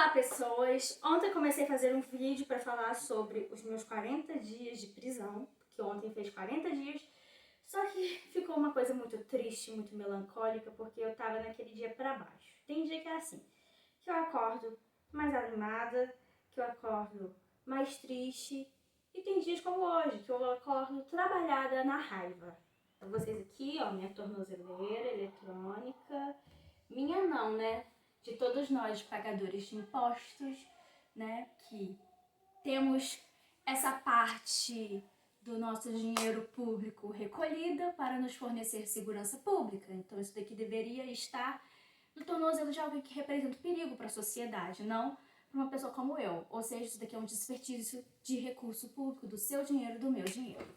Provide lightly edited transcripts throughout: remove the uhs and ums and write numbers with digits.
Olá, pessoas! Ontem eu comecei a fazer um vídeo para falar sobre os meus 40 dias de prisão, porque ontem fez 40 dias, só que ficou uma coisa muito triste, muito melancólica, porque eu tava naquele dia para baixo. Tem dia que é assim, que eu acordo mais animada, que eu acordo mais triste, e tem dias como hoje, que eu acordo trabalhada na raiva. Então, vocês aqui, ó, minha tornozeleira eletrônica, minha não, né? De todos nós, pagadores de impostos, né? Que temos essa parte do nosso dinheiro público recolhida para nos fornecer segurança pública. Então, isso daqui deveria estar no tornozelo de alguém que representa perigo para a sociedade, não para uma pessoa como eu. Ou seja, isso daqui é um desperdício de recurso público, do seu dinheiro, do meu dinheiro.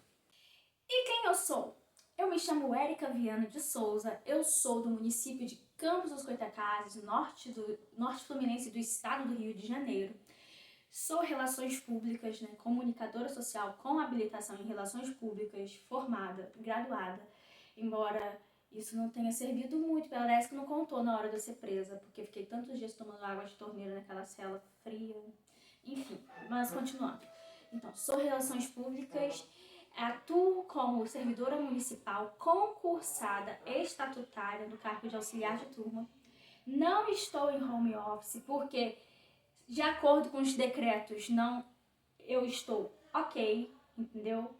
E quem eu sou? Eu me chamo Érica Viana de Souza, eu sou do município de Campos dos Goytacazes, norte fluminense do estado do Rio de Janeiro. Sou Relações Públicas, né, comunicadora social com habilitação em Relações Públicas, formada, graduada, embora isso não tenha servido muito, parece que não contou na hora de eu ser presa, porque fiquei tantos dias tomando água de torneira naquela cela fria, enfim, mas continuando. Então, sou Relações Públicas, atuo como servidora municipal concursada estatutária no cargo de auxiliar de turma. Não estou em home office porque, de acordo com os decretos, eu estou ok, entendeu?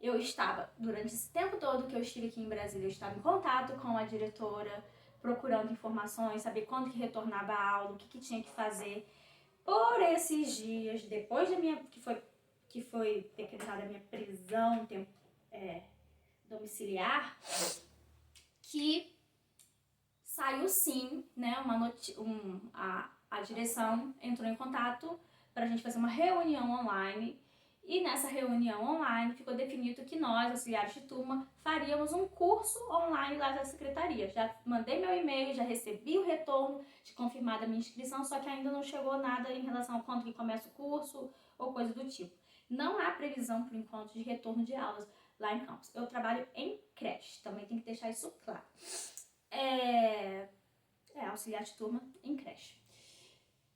Eu estava, durante esse tempo todo que eu estive aqui em Brasília, eu estava em contato com a diretora, procurando informações, saber quando que retornava a aula, o que tinha que fazer. Por esses dias, depois da minha, que foi decretada a minha prisão domiciliar, que saiu sim, né, a direção entrou em contato para a gente fazer uma reunião online, e nessa reunião online ficou definido que nós, auxiliares de turma, faríamos um curso online lá da secretaria. Já mandei meu e-mail, já recebi o retorno de confirmada a minha inscrição, só que ainda não chegou nada em relação ao quando que começa o curso ou coisa do tipo. Não há previsão, por enquanto, de retorno de aulas lá em campus. Eu trabalho em creche, também tem que deixar isso claro. Auxiliar de turma em creche.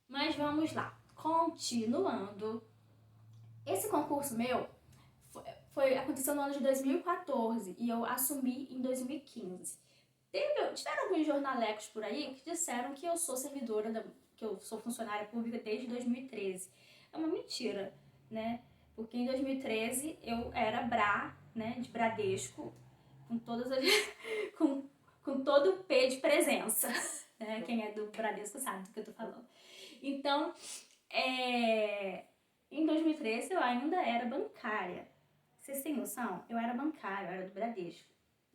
Mas vamos lá, continuando. Esse concurso meu aconteceu no ano de 2014 e eu assumi em 2015. Tiveram alguns jornalecos por aí que disseram que eu sou que eu sou funcionária pública desde 2013. É uma mentira, né? Porque em 2013 eu era né, de Bradesco, com todas as com todo o P de presença. Né? Quem é do Bradesco sabe do que eu tô falando. Então, em 2013 eu ainda era bancária. Vocês têm noção? Eu era bancária, eu era do Bradesco.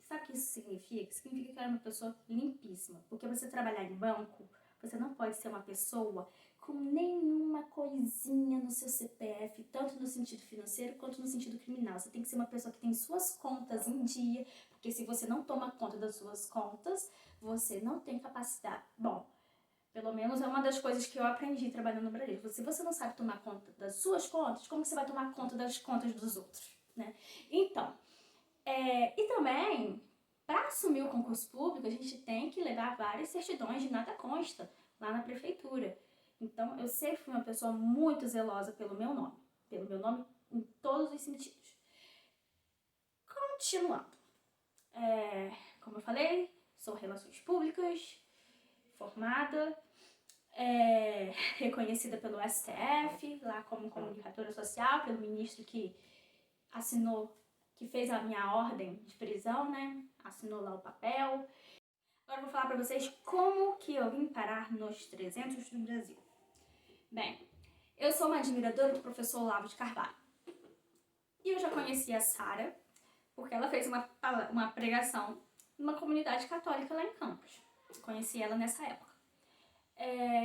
Sabe o que isso significa? Significa que eu era uma pessoa limpíssima. Porque você trabalhar em banco, você não pode ser uma pessoa com nenhuma coisinha no seu CPF, tanto no sentido financeiro quanto no sentido criminal. Você tem que ser uma pessoa que tem suas contas em dia, porque se você não toma conta das suas contas, você não tem capacidade. Bom, pelo menos é uma das coisas que eu aprendi trabalhando no Brasil. Se você não sabe tomar conta das suas contas, como você vai tomar conta das contas dos outros, né? Então, e também, para assumir o concurso público, a gente tem que levar várias certidões de nada consta lá na prefeitura. Então, eu sempre fui uma pessoa muito zelosa pelo meu nome em todos os sentidos. Continuando. Como eu falei, sou Relações Públicas, formada, reconhecida pelo STF, lá como comunicadora social, pelo ministro que assinou, que fez a minha ordem de prisão, né? Assinou lá o papel. Agora eu vou falar pra vocês como que eu vim parar nos 300 do Brasil. Bem, eu sou uma admiradora do professor Olavo de Carvalho. E eu já conheci a Sara, porque ela fez uma pregação numa comunidade católica lá em Campos. Conheci ela nessa época.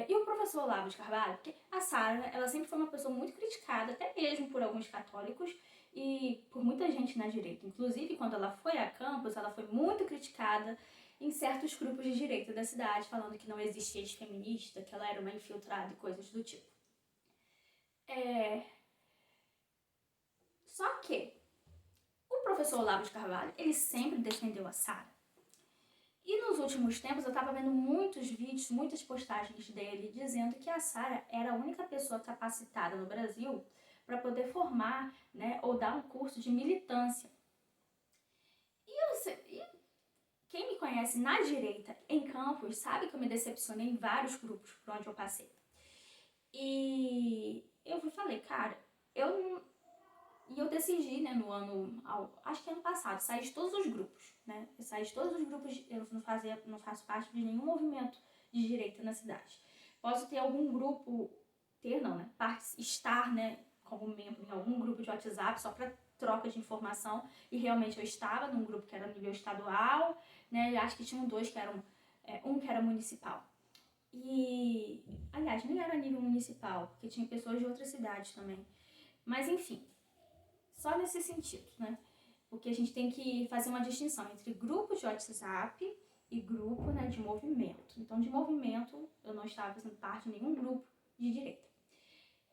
E o professor Olavo de Carvalho, porque a Sara, ela sempre foi uma pessoa muito criticada, até mesmo por alguns católicos e por muita gente na direita. Inclusive, quando ela foi a Campos, ela foi muito criticada em certos grupos de direita da cidade, falando que não existia de feminista, que ela era uma infiltrada e coisas do tipo. Só que o professor Olavo de Carvalho, ele sempre defendeu a Sara. E nos últimos tempos eu tava vendo muitos vídeos, muitas postagens dele dizendo que a Sara era a única pessoa capacitada no Brasil para poder formar, né, ou dar um curso de militância. E quem me conhece na direita em Campos sabe que eu me decepcionei em vários grupos por onde eu passei. E eu falei, cara, eu decidi, né, no ano, acho que ano passado, sair de todos os grupos, né? Eu saí de todos os grupos, eu não faço parte de nenhum movimento de direita na cidade. Posso ter algum grupo, estar, né, como membro em algum grupo de WhatsApp só para troca de informação, e realmente eu estava num grupo que era nível estadual, né? Eu acho que tinham dois que eram, um que era municipal. E, aliás, nem era nível municipal, porque tinha pessoas de outras cidades também. Mas enfim, só nesse sentido, né? Porque a gente tem que fazer uma distinção entre grupo de WhatsApp e grupo, né, de movimento. Então, de movimento, eu não estava fazendo parte de nenhum grupo de direita.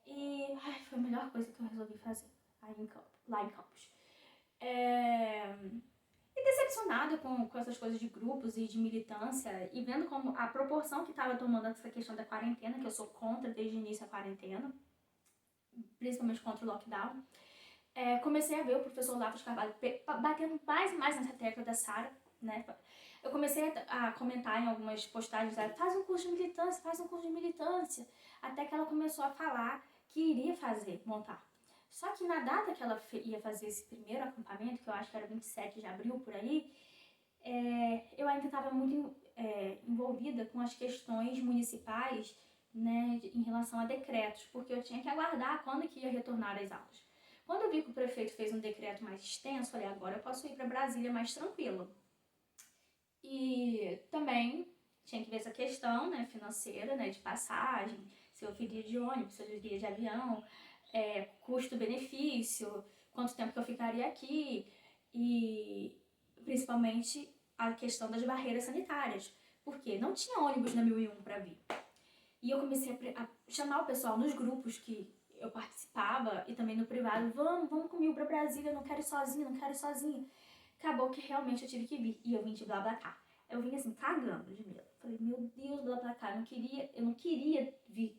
E foi a melhor coisa que eu resolvi fazer lá em Campos. E decepcionada com essas coisas de grupos e de militância, e vendo como a proporção que estava tomando essa questão da quarentena, que eu sou contra desde o início a quarentena, principalmente contra o lockdown, comecei a ver o professor Olavo de Carvalho batendo mais e mais nessa tecla da Sara, né? Eu comecei a comentar em algumas postagens, faz um curso de militância, até que ela começou a falar que iria montar. Só que na data que ela ia fazer esse primeiro acampamento, que eu acho que era 27 de abril, por aí, eu ainda estava muito envolvida com as questões municipais, né, em relação a decretos, porque eu tinha que aguardar quando que ia retornar às aulas. Quando eu vi que o prefeito fez um decreto mais extenso, falei, agora eu posso ir para Brasília mais tranquila. E também tinha que ver essa questão, né, financeira, né, de passagem, se eu viria de ônibus, se eu viria de avião, custo-benefício, quanto tempo que eu ficaria aqui, e principalmente a questão das barreiras sanitárias, porque não tinha ônibus na 1001 para vir. E eu comecei a chamar o pessoal nos grupos que eu participava e também no privado, vamos comigo pra Brasília, não quero ir sozinha. Acabou que realmente eu tive que vir, e eu vim de BlaBlaCar. Eu vim assim, cagando de medo. Falei, meu Deus, BlaBlaCar, eu não queria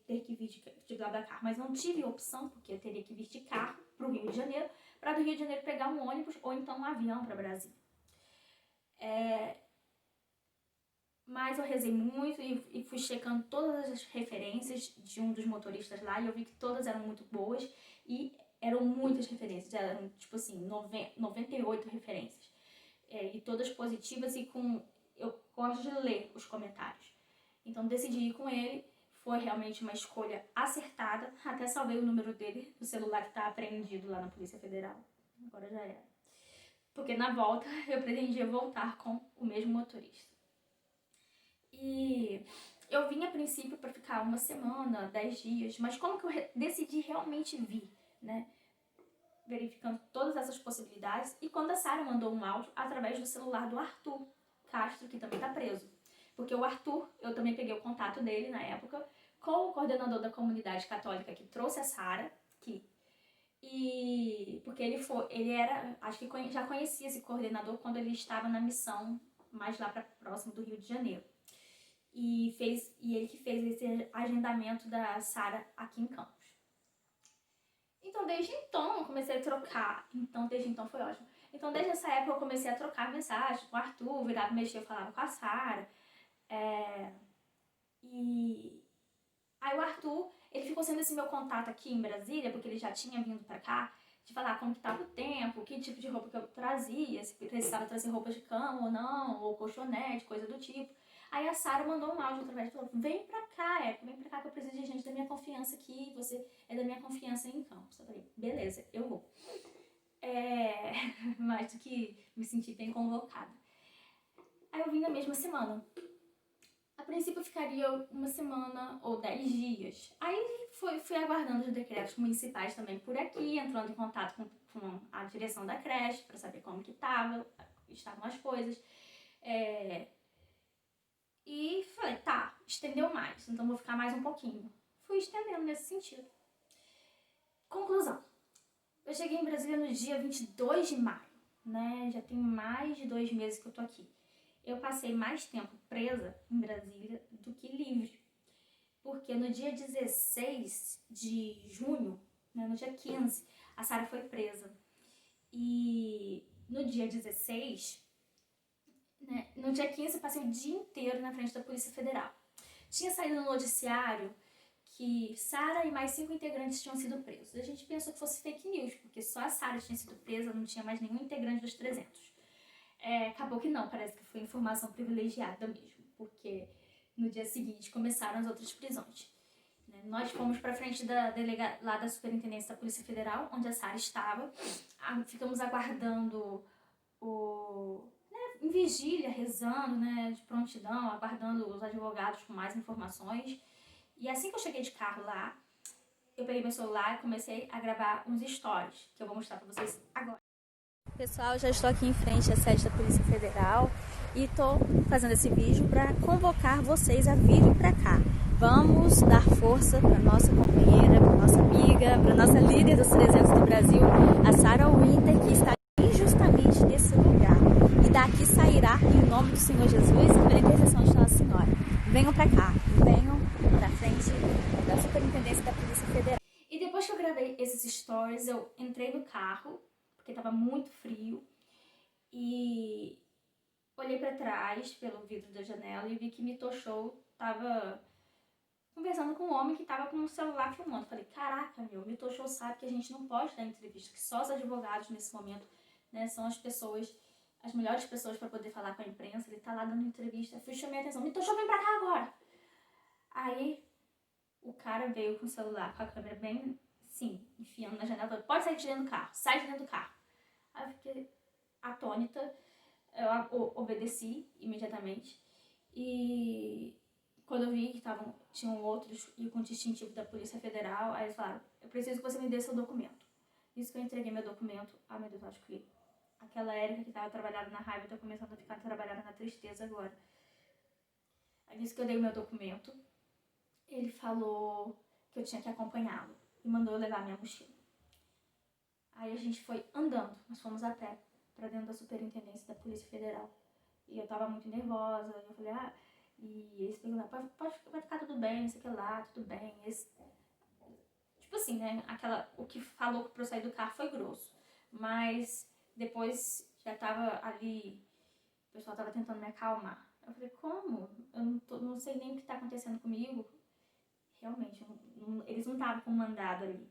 ter que vir de BlaBlaCar, mas não tive opção, porque eu teria que vir de carro pro Rio de Janeiro, para do Rio de Janeiro pegar um ônibus ou então um avião para Brasília. Mas eu rezei muito e fui checando todas as referências de um dos motoristas lá, e eu vi que todas eram muito boas e eram muitas referências, eram tipo assim, 98 referências. E todas positivas, e eu gosto de ler os comentários. Então decidi ir com ele, foi realmente uma escolha acertada, até salvei o número dele no celular que está apreendido lá na Polícia Federal, agora já era. Porque na volta eu pretendia voltar com o mesmo motorista. E eu vim a princípio para ficar 1 semana, 10 dias, mas como que eu decidi realmente vir, né? Verificando todas essas possibilidades, e quando a Sara mandou um áudio através do celular do Arthur Castro, que também tá preso. Porque o Arthur, eu também peguei o contato dele na época, com o coordenador da comunidade católica que trouxe a Sara, porque ele era, acho que já conhecia esse coordenador quando ele estava na missão mais lá para próximo do Rio de Janeiro. E ele que fez esse agendamento da Sara aqui em Campos. Então, desde então, eu comecei a trocar. Desde então foi ótimo. Então, desde essa época, eu comecei a trocar mensagens com o Arthur, virava, mexia, eu falava com a Sara. E aí o Arthur, ele ficou sendo esse meu contato aqui em Brasília, porque ele já tinha vindo pra cá, de falar como que tava o tempo, que tipo de roupa que eu trazia, se precisava trazer roupas de cama ou não, ou colchonete, coisa do tipo. Aí a Sara mandou um áudio através e falou, vem pra cá que eu preciso de gente da minha confiança aqui, você é da minha confiança em Campos. Eu falei, beleza, eu vou. Mais do que me sentir bem convocada. Aí eu vim na mesma semana. A princípio eu ficaria 1 semana ou 10 dias. Aí fui aguardando os decretos municipais também por aqui, entrando em contato com a direção da creche para saber como que estavam as coisas. E falei, tá, estendeu mais, então vou ficar mais um pouquinho. Fui estendendo nesse sentido. Conclusão. Eu cheguei em Brasília no dia 22 de maio, né? Já tem mais de 2 meses que eu tô aqui. eu passei mais tempo presa em Brasília do que livre. Porque no dia 16 de junho, né, no dia 15, a Sara foi presa. E no dia 16, né, no dia 15 eu passei o dia inteiro na frente da Polícia Federal. Tinha saído no noticiário que Sara e mais 5 integrantes tinham sido presos. A gente pensou que fosse fake news, porque só a Sara tinha sido presa, não tinha mais nenhum integrante dos 300. Acabou que não, parece que foi informação privilegiada mesmo, porque no dia seguinte começaram as outras prisões. Nós fomos para frente lá da Superintendência da Polícia Federal, onde a Sara estava. Ficamos aguardando em vigília, rezando, né, de prontidão, aguardando os advogados com mais informações. E assim que eu cheguei de carro lá, eu peguei meu celular e comecei a gravar uns stories, que eu vou mostrar para vocês agora. Pessoal, já estou aqui em frente à sede da Polícia Federal e estou fazendo esse vídeo para convocar vocês a virem para cá. Vamos dar força para nossa companheira, para nossa amiga, para nossa líder dos 300 do Brasil, a Sarah Winter, que está injustamente nesse lugar. E daqui sairá, em nome do Senhor Jesus e pela intercessão de Nossa Senhora. Venham para cá, venham para frente da Superintendência da Polícia Federal. E depois que eu gravei esses stories, eu entrei no carro, porque estava muito frio, e olhei para trás pelo vidro da janela e vi que Mito Show estava conversando com um homem que estava com o celular filmando. Falei, caraca, Mito Show sabe que a gente não pode dar entrevista, que só os advogados nesse momento, né, são as melhores pessoas para poder falar com a imprensa. Ele tá lá dando entrevista. Eu fui chamar a atenção, Mito Show, vem pra cá agora. Aí o cara veio com o celular, com a câmera bem, assim, enfiando na janela, falou, pode sair de dentro do carro, sai de dentro do carro. Aí eu fiquei atônita, eu obedeci imediatamente. E quando eu vi que tinham outros e com distintivo da Polícia Federal, aí eles falaram, eu preciso que você me dê seu documento. Isso que eu entreguei meu documento. Ah, meu Deus, acho que aquela Érica que estava trabalhando na raiva tá começando a ficar trabalhando na tristeza agora. Aí disse que eu dei o meu documento. Ele falou que eu tinha que acompanhá-lo e mandou eu levar minha mochila. Aí a gente foi andando, nós fomos a pé pra dentro da Superintendência da Polícia Federal. E eu tava muito nervosa, e eu falei, e eles perguntaram, vai ficar tudo bem, sei que lá, tudo bem. Tipo assim, né, o que falou pra eu sair do carro foi grosso. Mas depois já tava ali, o pessoal tava tentando me acalmar. Eu falei, como? Eu não sei nem o que tá acontecendo comigo. Realmente, eles não estavam com mandado ali.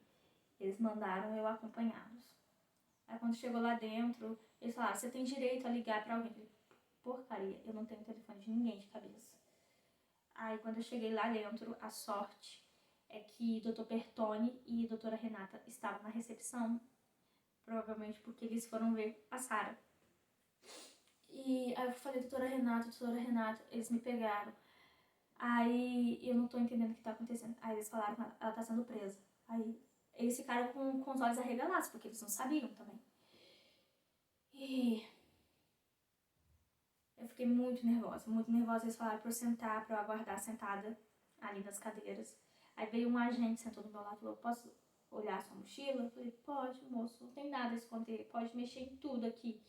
Eles mandaram eu acompanhá-los. Aí quando chegou lá dentro, eles falaram, você tem direito a ligar pra alguém. Eu falei, porcaria, eu não tenho telefone de ninguém de cabeça. Aí quando eu cheguei lá dentro, a sorte é que Dr. Pertoni e Doutora Renata estavam na recepção. Provavelmente porque eles foram ver a Sara. E aí eu falei, doutora Renata, eles me pegaram. Aí eu não tô entendendo o que tá acontecendo. Aí eles falaram que ela tá sendo presa. Aí eles ficaram com os olhos arregalados, porque eles não sabiam também. E eu fiquei muito nervosa, muito nervosa. Eles falaram pra eu sentar, pra eu aguardar sentada ali nas cadeiras. Aí veio um agente, sentou do meu lado e falou, posso olhar a sua mochila? Eu falei, pode, moço, não tem nada a esconder, pode mexer em tudo aqui.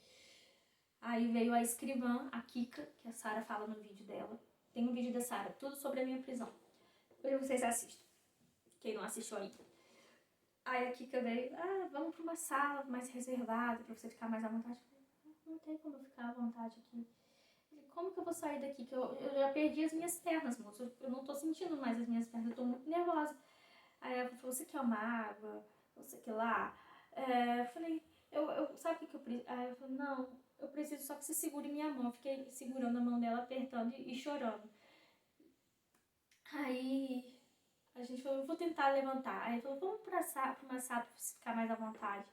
Aí veio a escrivã, a Kika, que a Sara fala no vídeo dela. Tem um vídeo da Sara, tudo sobre a minha prisão. Depois vocês assistam, quem não assistiu ainda. Aí a Kika veio, vamos pra uma sala mais reservada, pra você ficar mais à vontade. Eu falei, não tem como eu ficar à vontade aqui. Como que eu vou sair daqui? Que eu já perdi as minhas pernas, moço. Eu não tô sentindo mais as minhas pernas, eu tô muito nervosa. Aí ela falou, você quer uma água? Você quer lá? Eu falei, sabe o que eu preciso? Aí eu falei, não, eu preciso só que você segure minha mão. Eu fiquei segurando a mão dela, apertando e chorando. Aí a gente falou, eu vou tentar levantar. Aí ele falou, vamos pra uma sala pra você ficar mais à vontade.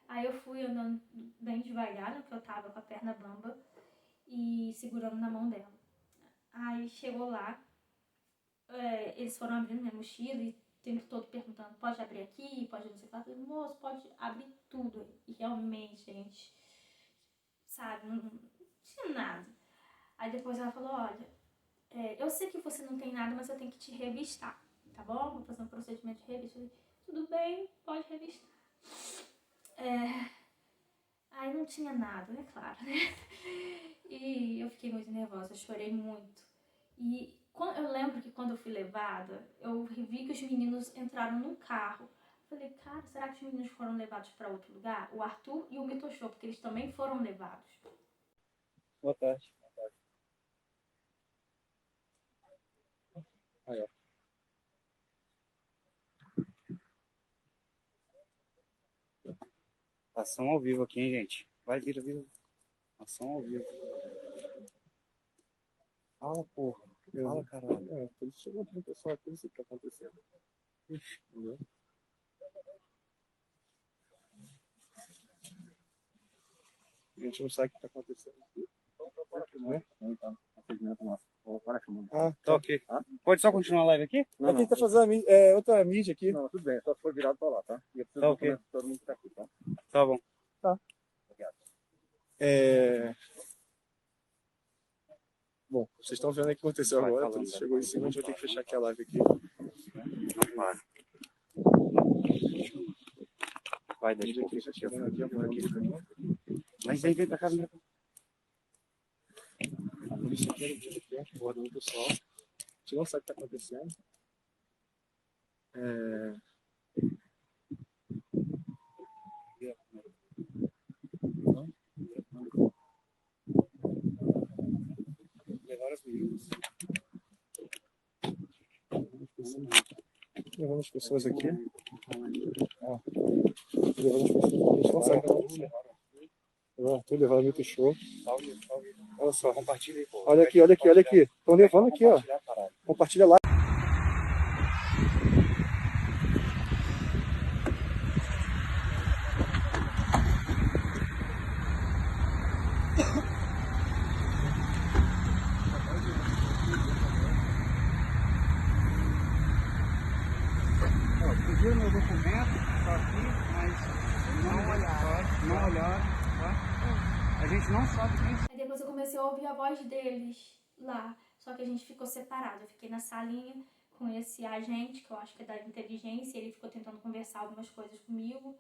Aí eu fui andando bem devagar, porque eu tava com a perna bamba e segurando na mão dela. Aí chegou lá, eles foram abrindo minha mochila e o tempo todo perguntando, pode abrir aqui, pode não sei o que lá. Eu falei, moço, pode abrir tudo. E realmente, gente, sabe, não tinha nada. Aí depois ela falou, olha, eu sei que você não tem nada, mas eu tenho que te revistar, tá bom? Vou fazer um procedimento de revista. Eu falei, tudo bem, pode revistar. Aí não tinha nada, é claro, né? E eu fiquei muito nervosa, chorei muito. E eu lembro que quando eu fui levada, eu vi que os meninos entraram num carro. Falei, cara, será que os meninos foram levados para outro lugar? O Arthur e o Mitoshô, porque eles também foram levados. Boa tarde. Aí, ó. Ação ao vivo aqui, hein, gente? Vai, vira. Ação ao vivo. Fala, porra. Fala, caralho. Por isso chegou aqui, pessoal, por isso que tá acontecendo. Ixi, entendeu? A gente não sabe o que tá acontecendo aqui. Não é? Então, atendimento nosso. Tá ok. Pode só continuar a live aqui? Não, aqui tá fazendo outra mídia aqui. Não, tudo bem, só se for virado pra lá, tá? E eu preciso tá ok. Todo mundo que tá aqui, tá? Tá bom. Tá. Obrigado. Bom, vocês estão vendo o que aconteceu Vai agora. falando, Tudo chegou em cima, a gente vai ter que fechar aqui a live aqui. Não para. Vai, deixa eu Aqui, tá chegando aqui, aqui. Mas vem pra cá, vem pra cá. A polícia aqui, abordando o pessoal. A gente não sabe o que tá acontecendo. Levaram as meninas. Levando as pessoas aqui. Ó. Levando as pessoas. A gente não sabe o que tá acontecendo. Levando muito show. Olha só. Compartilha aí, pô. Olha aqui. Estão levando aqui, ó. Compartilha lá. Pediram meu documento, tá aqui, mas não olharam, tá? A gente não sabe quem. Aí depois eu comecei a ouvir a voz deles lá, só que a gente ficou separado. Eu fiquei na salinha com esse agente, que eu acho que é da inteligência, ele ficou tentando conversar algumas coisas comigo.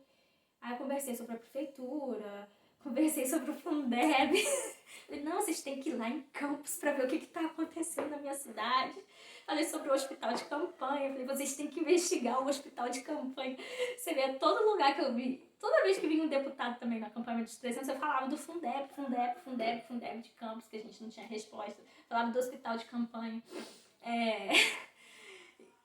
Aí eu conversei sobre a prefeitura, conversei sobre o Fundeb. Falei, não, vocês têm que ir lá em Campos pra ver o que tá acontecendo na minha cidade. Falei sobre o hospital de campanha. Falei, vocês têm que investigar o hospital de campanha. Você vê, todo lugar que eu vi, toda vez que vinha um deputado também no acampamento dos 300, eu falava do Fundeb de Campos, que a gente não tinha resposta. Falava do hospital de campanha.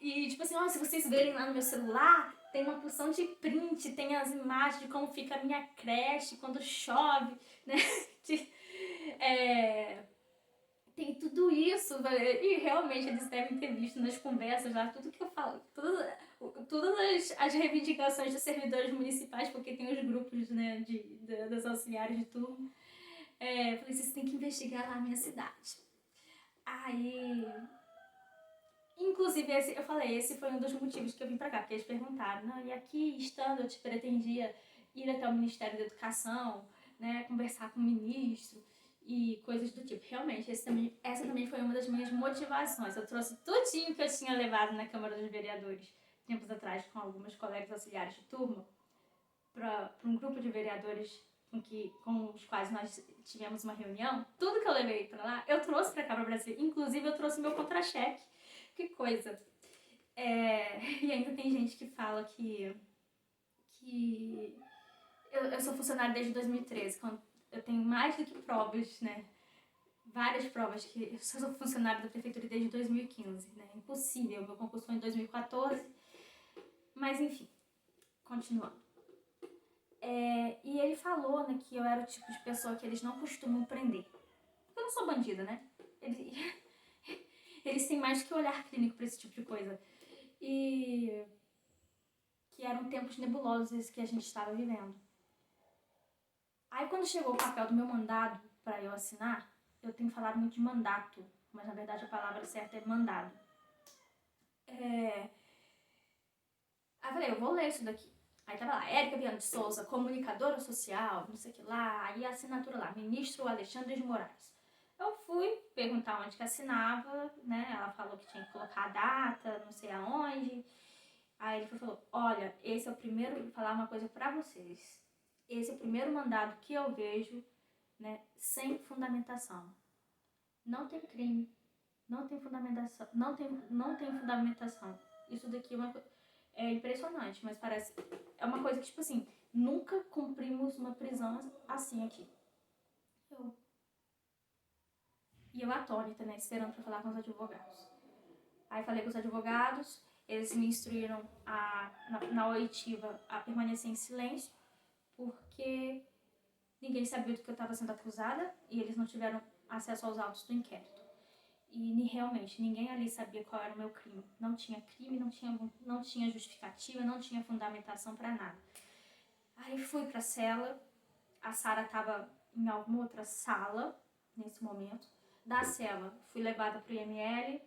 E tipo assim, ó, se vocês verem lá no meu celular, tem uma porção de print, tem as imagens de como fica a minha creche quando chove, né? Tem tudo isso, e realmente eles devem ter visto nas conversas lá, tudo que eu falo, todas as reivindicações dos servidores municipais, porque tem os grupos, né, das auxiliares de turno. Falei, vocês têm que investigar lá a minha cidade. Aí... Inclusive, esse foi um dos motivos que eu vim pra cá, porque eles perguntaram, não, e aqui, estando, eu te pretendia ir até o Ministério da Educação, né, conversar com o ministro e coisas do tipo. Realmente, essa também foi uma das minhas motivações. Eu trouxe tudinho que eu tinha levado na Câmara dos Vereadores, tempos atrás, com algumas colegas auxiliares de turma, para um grupo de vereadores com os quais nós tivemos uma reunião. Tudo que eu levei para lá, eu trouxe para cá, para o Brasil. Inclusive, eu trouxe meu contra-cheque. Que coisa. E ainda tem gente que fala que eu sou funcionária desde 2013, quando eu tenho mais do que provas, né? Várias provas que eu sou funcionária da prefeitura desde 2015, né? Impossível, meu concurso foi em 2014. Mas enfim, continuando. E ele falou, né, que eu era o tipo de pessoa que eles não costumam prender. Porque eu não sou bandida, né? Eles têm mais que olhar clínico pra esse tipo de coisa. E que eram tempos nebulosos esses que a gente estava vivendo. Aí quando chegou o papel do meu mandado para eu assinar, eu tenho falado muito de mandato, mas na verdade a palavra certa é mandado. Aí eu falei, eu vou ler isso daqui. Aí tava lá, Érica Viana de Souza, comunicadora social, não sei o que lá, aí a assinatura lá, ministro Alexandre de Moraes. Eu fui perguntar onde que assinava, né? Ela falou que tinha que colocar a data, não sei aonde. Aí ele falou, olha, esse é o primeiro, vou falar uma coisa pra vocês. esse é o primeiro mandado que eu vejo, né, sem fundamentação. Não tem crime, não tem fundamentação, não tem fundamentação. Isso daqui é impressionante, mas parece, é uma coisa que, tipo assim, nunca cumprimos uma prisão assim aqui. E eu atônita, né, esperando pra falar com os advogados. Aí falei com os advogados, eles me instruíram na oitiva a permanecer em silêncio, porque ninguém sabia do que eu estava sendo acusada e eles não tiveram acesso aos autos do inquérito. E realmente, ninguém ali sabia qual era o meu crime. Não tinha crime, não tinha justificativa, não tinha fundamentação para nada. Aí fui pra cela, a Sara estava em alguma outra sala nesse momento. Da cela, fui levada pro IML,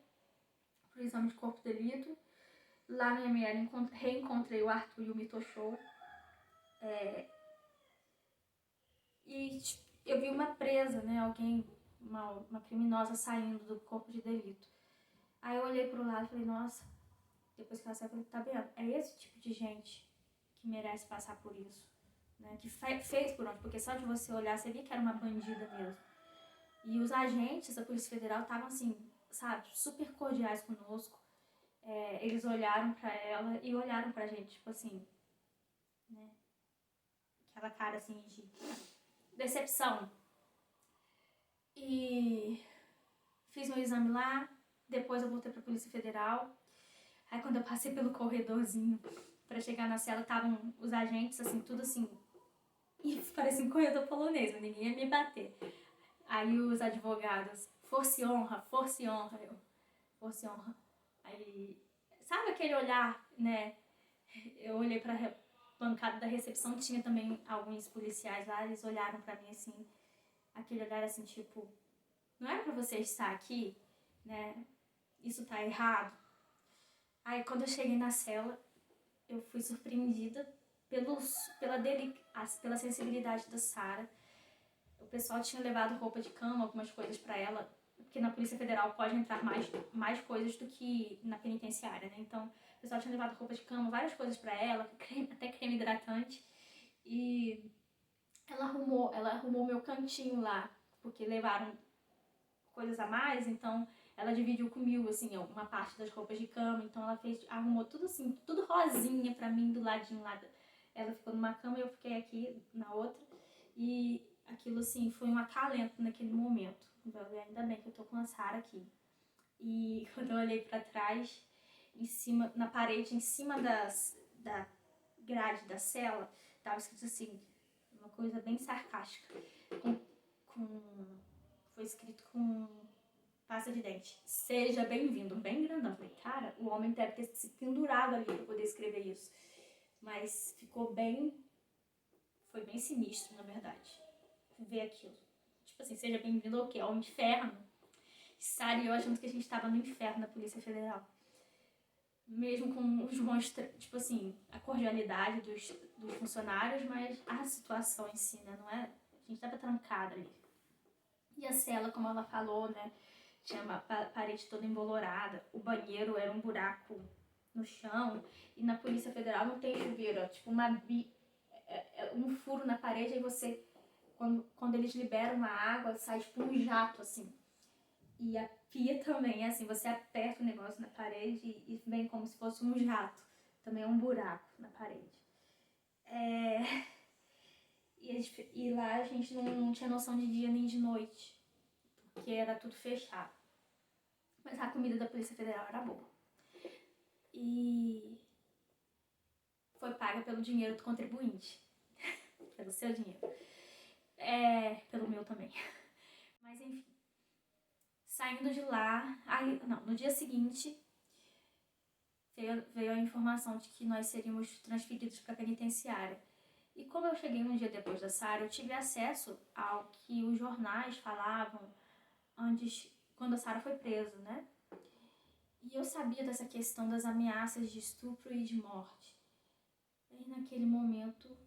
pro exame de corpo de delito. Lá no IML reencontrei o Arthur e o Mito Show. E eu vi uma presa, né, alguém, uma criminosa saindo do corpo de delito. Aí eu olhei pro lado e falei, nossa, depois que ela saiu, eu falei, tá vendo? É esse tipo de gente que merece passar por isso, né? Que fez por onde, porque só de você olhar, você via que era uma bandida mesmo. E os agentes da Polícia Federal estavam assim, sabe, super cordiais conosco. Eles olharam pra ela e olharam pra gente, tipo assim, né? Aquela cara assim de decepção. E fiz meu exame lá, depois eu voltei pra Polícia Federal. Aí quando eu passei pelo corredorzinho pra chegar na cela, estavam os agentes, assim, tudo assim, e parecia um corredor polonês, mas ninguém ia me bater. Aí os advogados, força e honra, eu, força e honra. Aí, sabe aquele olhar, né? Eu olhei pra bancada da recepção, tinha também alguns policiais lá, eles olharam pra mim assim, aquele olhar assim, tipo, não era pra você estar aqui, né? Isso tá errado. Aí quando eu cheguei na cela, eu fui surpreendida pela sensibilidade da Sara. O pessoal tinha levado roupa de cama, algumas coisas pra ela, porque na Polícia Federal pode entrar mais coisas do que na penitenciária, né? Então, o pessoal tinha levado roupa de cama, várias coisas pra ela, até creme hidratante. E ela arrumou meu cantinho lá, porque levaram coisas a mais, então ela dividiu comigo, assim, uma parte das roupas de cama, então ela arrumou tudo assim, tudo rosinha pra mim do ladinho lá. Ela ficou numa cama e eu fiquei aqui na outra, e aquilo assim, foi um acalento naquele momento. Ainda bem que eu tô com a Sara aqui. E quando eu olhei pra trás, em cima, na parede, em cima da grade da cela, tava escrito assim, uma coisa bem sarcástica, foi escrito com pasta de dente. Seja bem-vindo, bem grandão. Falei, cara, o homem deve ter se pendurado ali pra poder escrever isso. Mas ficou bem... Foi bem sinistro, na verdade, ver aquilo. Tipo assim, seja bem-vindo ao quê? Ao inferno. Sara e eu achando que a gente tava no inferno da Polícia Federal. Mesmo com os monstros, tipo assim, a cordialidade dos funcionários, mas a situação em si, né? Não é... A gente tava trancada ali. E a cela, como ela falou, né? Tinha uma parede toda embolorada, o banheiro era um buraco no chão, e na Polícia Federal não tem chuveiro, é tipo um furo na parede, aí você, quando eles liberam a água, sai tipo um jato, assim. E a pia também é assim, você aperta o negócio na parede e vem como se fosse um jato, também é um buraco na parede. E lá a gente não tinha noção de dia nem de noite, porque era tudo fechado. Mas a comida da Polícia Federal era boa. E foi paga pelo dinheiro do contribuinte. Pelo seu dinheiro. Pelo meu também. Mas enfim. Saindo de lá... no dia seguinte, veio a informação de que nós seríamos transferidos para a penitenciária. E como eu cheguei um dia depois da Sara, eu tive acesso ao que os jornais falavam antes, quando a Sara foi presa, né? E eu sabia dessa questão das ameaças de estupro e de morte. E naquele momento,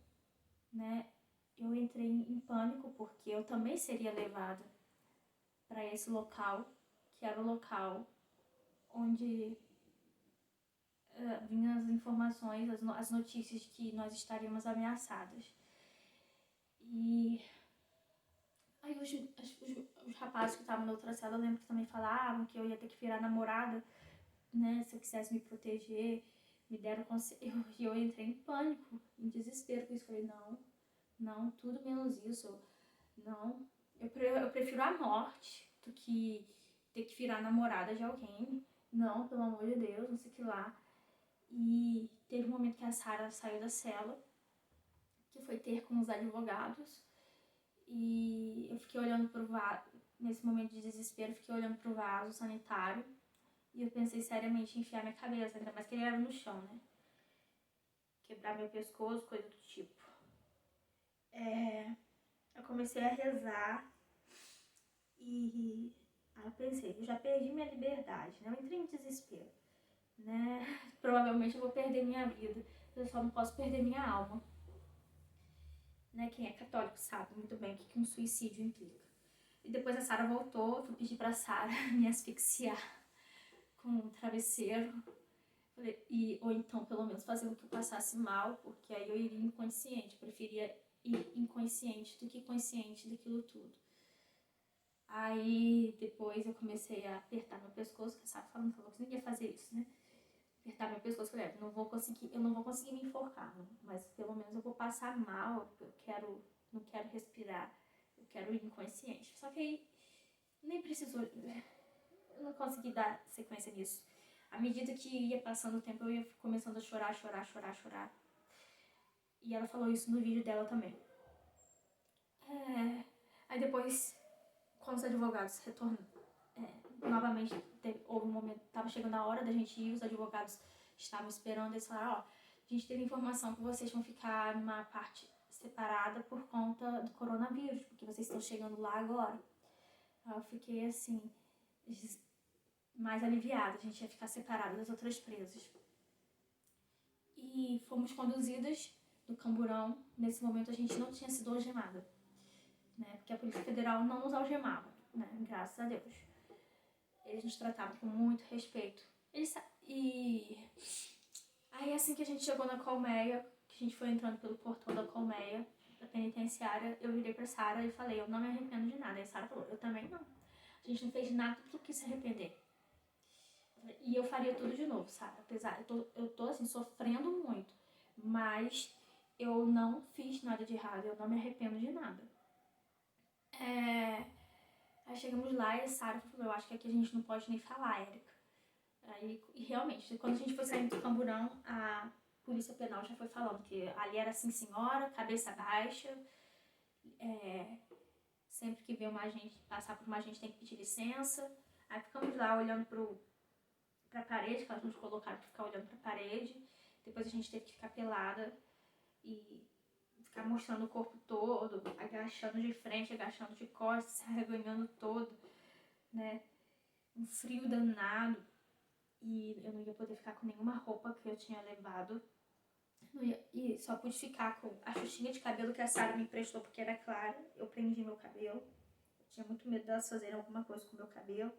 né, eu entrei em pânico, porque eu também seria levada para esse local, que era o local onde vinham as informações, as notícias de que nós estaríamos ameaçadas. E aí os rapazes que estavam na outra cela, eu lembro que também falavam que eu ia ter que virar namorada, né, se eu quisesse me proteger, me deram conselho, e eu entrei em pânico, em desespero com isso. Falei, não, tudo menos isso, não, eu prefiro a morte do que ter que virar namorada de alguém, não, pelo amor de Deus, não sei o que lá. E teve um momento que a Sarah saiu da cela, que foi ter com os advogados, e eu fiquei olhando pro vaso, nesse momento de desespero, eu fiquei olhando pro vaso sanitário, e eu pensei seriamente em enfiar minha cabeça, ainda mais que ele era no chão, né? Quebrar meu pescoço, coisa do tipo. Eu comecei a rezar e aí eu pensei, eu já perdi minha liberdade, né? Eu entrei em desespero, né? Provavelmente eu vou perder minha vida, eu só não posso perder minha alma. Né? Quem é católico sabe muito bem o que um suicídio implica. E depois a Sarah voltou, eu fui pedir pra Sarah me asfixiar com um travesseiro. Ou então, pelo menos, fazer com que eu passasse mal, porque aí eu iria inconsciente. Eu preferia ir inconsciente do que consciente daquilo tudo. Aí, depois eu comecei a apertar meu pescoço, que a Sarah falou que não ia fazer isso, né? Apertar meu pescoço, eu falei, eu não vou conseguir me enforcar, mas pelo menos eu vou passar mal, não quero respirar, eu quero ir inconsciente. Só que aí, nem precisou, eu não consegui dar sequência nisso. À medida que ia passando o tempo, eu ia começando a chorar. E ela falou isso no vídeo dela também. Aí depois, quando os advogados retornam, novamente, houve um momento, tava chegando a hora da gente ir, os advogados estavam esperando, eles falaram, ó, a gente teve informação que vocês vão ficar numa parte separada por conta do coronavírus, porque vocês estão chegando lá agora. Aí eu fiquei assim, mais aliviada, a gente ia ficar separada das outras presas. E fomos conduzidas do camburão. Nesse momento a gente não tinha sido algemada, né? Porque a Polícia Federal não nos algemava, né? Graças a Deus. Eles nos tratavam com muito respeito. E aí assim que a gente chegou na colmeia, que a gente foi entrando pelo portão da colmeia, da penitenciária, eu virei pra Sarah e falei, eu não me arrependo de nada. Aí a Sarah falou, eu também não. A gente não fez nada do que se arrepender. E eu faria tudo de novo, sabe? Apesar, eu tô assim, sofrendo muito, mas eu não fiz nada de errado, eu não me arrependo de nada. Aí chegamos lá e a Sarah falou, eu acho que aqui a gente não pode nem falar, Érica. Aí, e realmente, quando a gente foi saindo do camburão, a polícia penal já foi falando que ali era assim, senhora, cabeça baixa, sempre que vê uma gente, passar por uma gente tem que pedir licença. Aí ficamos lá olhando pra parede, que elas nos colocaram pra ficar olhando pra parede. Depois a gente teve que ficar pelada e ficar mostrando o corpo todo, agachando de frente, agachando de costas, se arreganhando todo, né? Um frio danado. E eu não ia poder ficar com nenhuma roupa que eu tinha levado. E só pude ficar com a xuxinha de cabelo que a Sarah me emprestou porque era clara. Eu prendi meu cabelo. Eu tinha muito medo delas fazerem alguma coisa com o meu cabelo.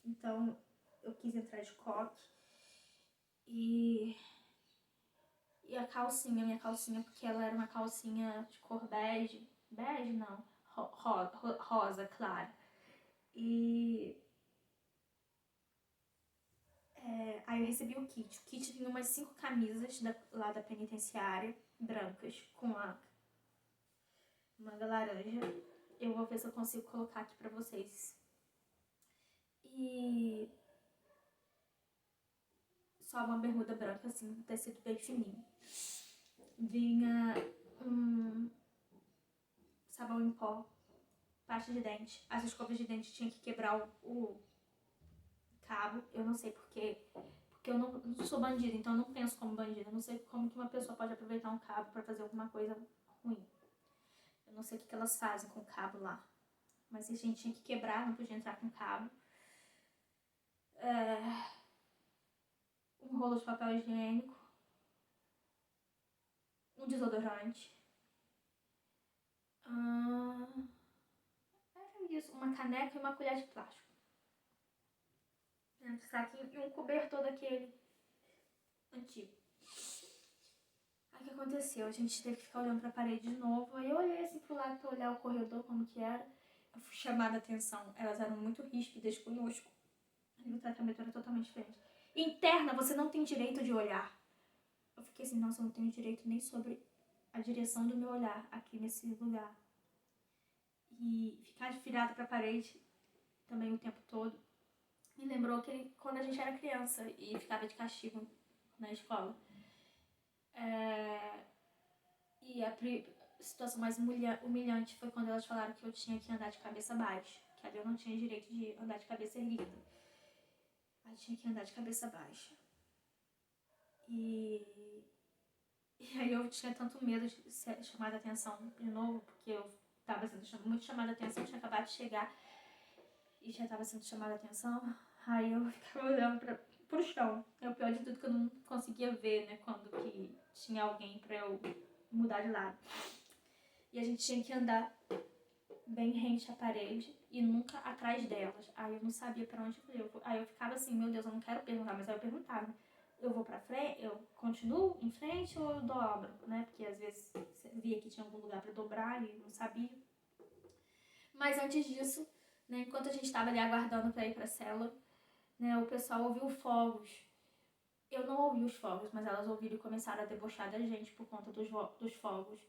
Então eu quis entrar de coque. E a calcinha, minha calcinha, porque ela era uma calcinha de cor bege. Bege não, rosa, clara. E aí eu recebi o kit. O kit vinha umas 5 camisas lá da penitenciária, brancas, com uma manga laranja. Eu vou ver se eu consigo colocar aqui pra vocês. E só uma bermuda branca, assim, um tecido bem fininho. Vinha sabão em pó, pasta de dente. As escovas de dente tinha que quebrar o cabo. Eu não sei porquê. Porque eu não sou bandida, então eu não penso como bandida. Eu não sei como que uma pessoa pode aproveitar um cabo pra fazer alguma coisa ruim. Eu não sei o que elas fazem com o cabo lá. Mas a gente tinha que quebrar, não podia entrar com cabo. Um rolo de papel higiênico. Um desodorante. Era isso. Uma caneca e uma colher de plástico. Um saquinho e um cobertor daquele antigo. Aí o que aconteceu? A gente teve que ficar olhando pra parede de novo. Aí eu olhei assim pro lado pra olhar o corredor, como que era. Eu fui chamada a atenção. Elas eram muito ríspidas conosco. E o tratamento era totalmente diferente. Interna, você não tem direito de olhar. Eu fiquei assim, nossa, eu não tenho direito nem sobre a direção do meu olhar aqui nesse lugar. E ficar virada pra parede também o tempo todo. Me lembrou que quando a gente era criança e ficava de castigo na escola. E a situação mais humilhante foi quando elas falaram que eu tinha que andar de cabeça baixa. Que ali eu não tinha direito de andar de cabeça erguida. Aí tinha que andar de cabeça baixa. E aí eu tinha tanto medo de ser chamada a atenção de novo, porque eu tava sendo muito chamada a atenção, tinha acabado de chegar e já tava sendo chamada a atenção. Aí eu ficava olhando pro chão. É o pior de tudo, que eu não conseguia ver, né, quando que tinha alguém pra eu mudar de lado. E a gente tinha que andar bem rente à parede e nunca atrás delas. Aí eu não sabia pra onde eu ia. Aí eu ficava assim, meu Deus, eu não quero perguntar, mas aí eu perguntava. Eu vou pra frente, eu continuo em frente ou eu dobro, né? Porque às vezes você via que tinha algum lugar pra dobrar e não sabia. Mas antes disso, né, enquanto a gente tava ali aguardando pra ir pra cela, né, o pessoal ouviu fogos. Eu não ouvi os fogos, mas elas ouviram e começaram a debochar da gente por conta dos fogos,